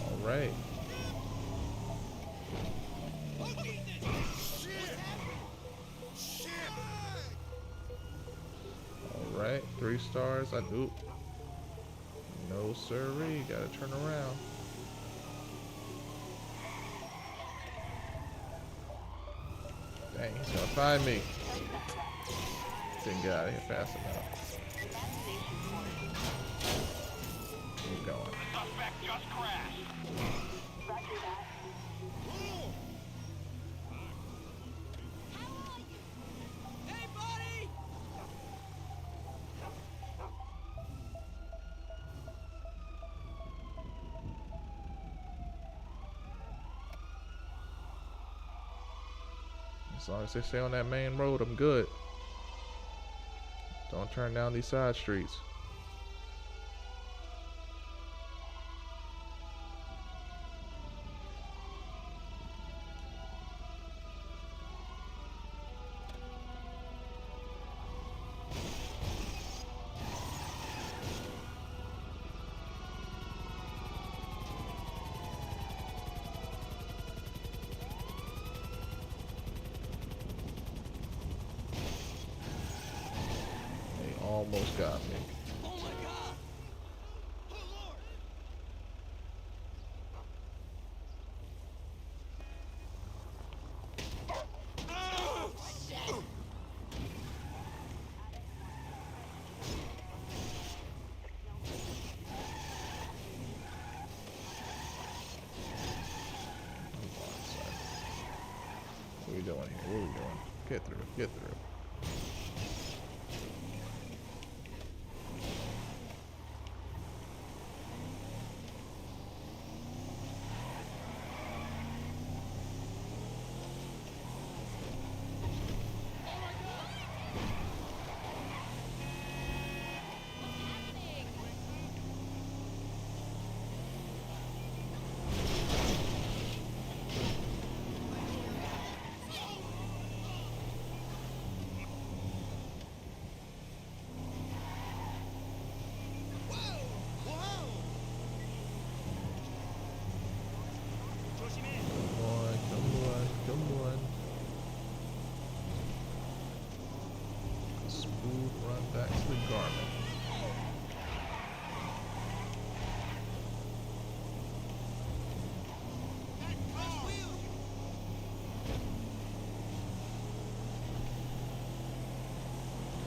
All right. All right, 3 stars. Oop. No sirree. Gotta turn around. Dang, he's gonna find me. Didn't get out of here fast enough. Keep going. The suspect just crashed. Roger that. Hey, buddy! As long as they stay on that main road, I'm good. Don't turn down these side streets. Almost got me. Oh my god! Oh lord! Oh, shit. What are we doing here? What are we doing? Get through. Get through.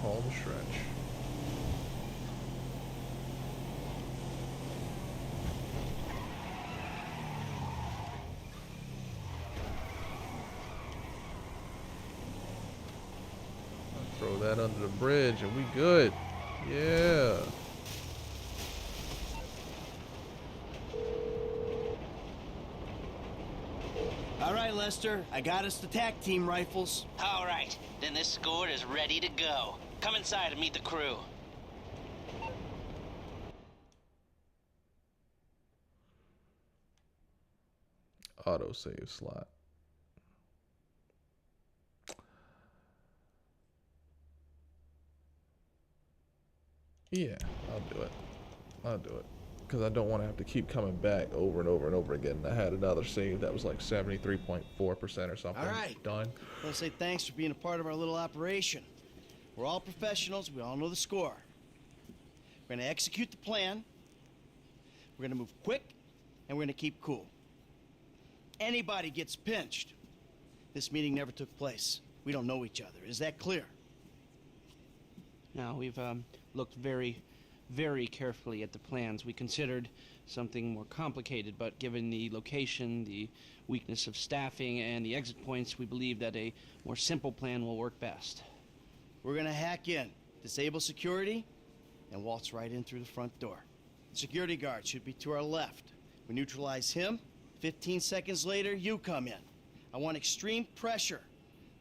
Home stretch. Throw that under the bridge and we good. Yeah. All right, Lester. I got us the TAC team rifles. All right. Then this squad is ready to go. Come inside and meet the crew. Autosave slot. Yeah, I'll do it. I'll do it. Because I don't want to have to keep coming back over and over and over again. I had another save that was like 73.4% or something. All right. Done. I want to say thanks for being a part of our little operation. We're all professionals. We all know the score. We're going to execute the plan. We're going to move quick, and we're going to keep cool. Anybody gets pinched. This meeting never took place. We don't know each other. Is that clear? Now, we've looked very, very carefully at the plans. We considered something more complicated, but given the location, the weakness of staffing, and the exit points, we believe that a more simple plan will work best. We're going to hack in. disable security, and waltz right in through the front door. The security guard should be to our left. We neutralize him. 15 seconds later, you come in. I want extreme pressure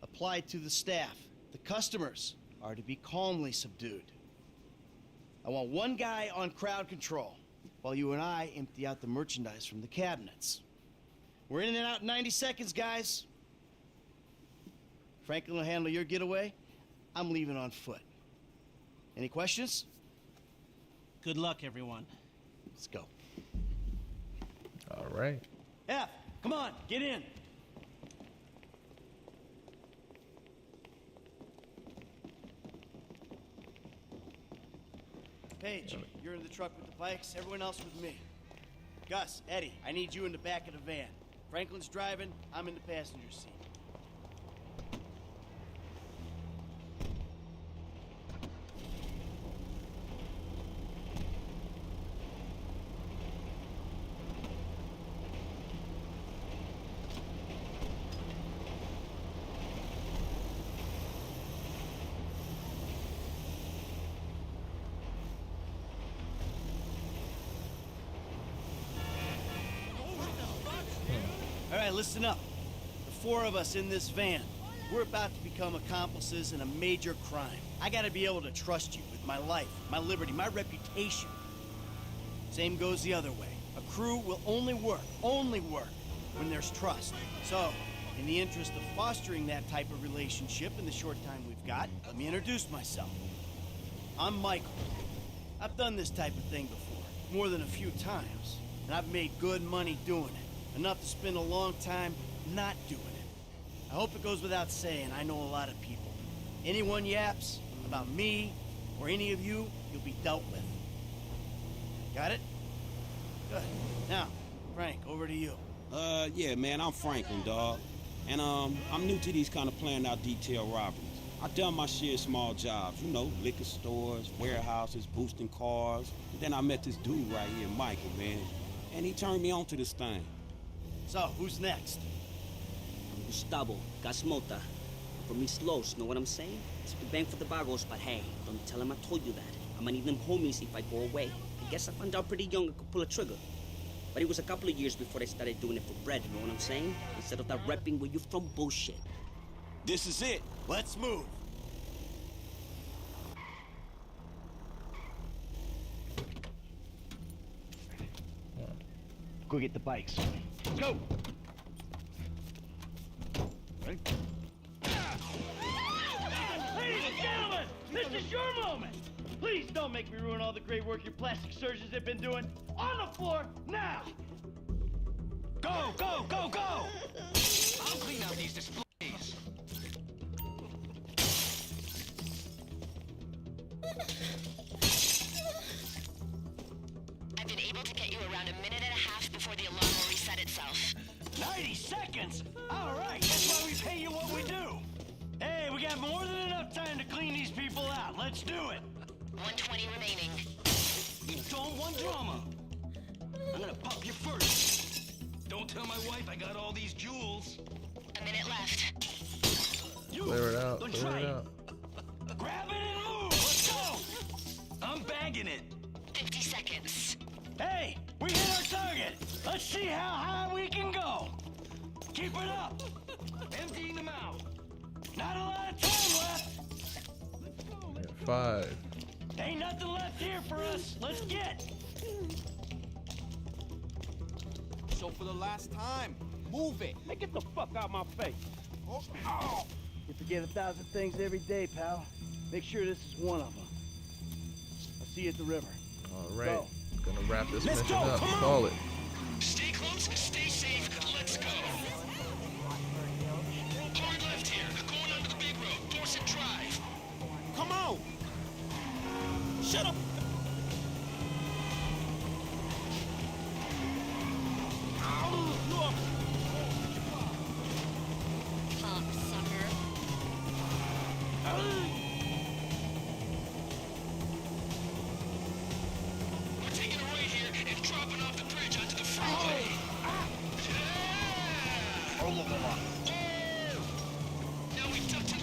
applied to the staff. The customers are to be calmly subdued. I want one guy on crowd control while you and I empty out the merchandise from the cabinets. We're in and out in 90 seconds, guys. Franklin will handle your getaway. I'm leaving on foot. Any questions? Good luck, everyone. Let's go. All right. F, come on, get in. Paige, you're in the truck with the bikes. Everyone else with me. Gus, Eddie, I need you in the back of the van. Franklin's driving. I'm in the passenger seat. All right, listen up. The four of us in this van, we're about to become accomplices in a major crime. I gotta be able to trust you with my life, my liberty, my reputation. Same goes the other way. A crew will only work when there's trust. So, in the interest of fostering that type of relationship in the short time we've got, let me introduce myself. I'm Michael. I've done this type of thing before, more than a few times, and I've made good money doing it. Enough to spend a long time not doing it. I hope it goes without saying, I know a lot of people. Anyone yaps about me or any of you, you'll be dealt with. Got it? Good. Now, Frank, over to you. Yeah, man, I'm Franklin, dog. And, I'm new to these kind of planned out detail robberies. I've done my share of small jobs, you know, liquor stores, warehouses, boosting cars. And then I met this dude right here, Michael, man. And he turned me on to this thing. So, who's next? I'm Gustavo, Gasmota. From East Los, know what I'm saying? It's the bang for the bagos, but hey, don't tell him I told you that. I'ma need them homies if I go away. I guess I found out pretty young I could pull a trigger. But it was a couple of years before I started doing it for bread, you know what I'm saying? Instead of that repping where you from bullshit. This is it. Let's move. Go get the bikes. Go! Ready? Ladies and gentlemen, this is your moment. Please don't make me ruin all the great work your plastic surgeons have been doing. On the floor, now! Go, go, go, go! I'll clean out these displays. I've been able to get you around a minute and a half before the alarm will reset itself. 90 seconds? All right, that's why we pay you what we do. Hey, we got more than enough time to clean these people out. Let's do it. 120 remaining. You don't want drama. I'm gonna pop you first. Don't tell my wife I got all these jewels. A minute left. Clear it out, clear it out. Grab it and move. Let's go. I'm bagging it. 50 seconds. Hey, we hit our target. Let's see how high we can go. Keep it up. Emptying them out. Not a lot of time left. 5. Ain't nothing left here for us. Let's get. So for the last time, move it. Hey, get the fuck out my face. Oh. You forget 1,000 things every day, pal. Make sure this is one of them. I'll see you at the river. All right. Go. Gonna wrap this Let's mission go, up. come on. Call it. Stay close, stay safe. Let's go. Hard left here. Going onto the big road. Dorset Drive. Come on! Shut up! Cocksucker. We're taking a right here and dropping off the bridge onto the freeway. Yeah! Now we duck to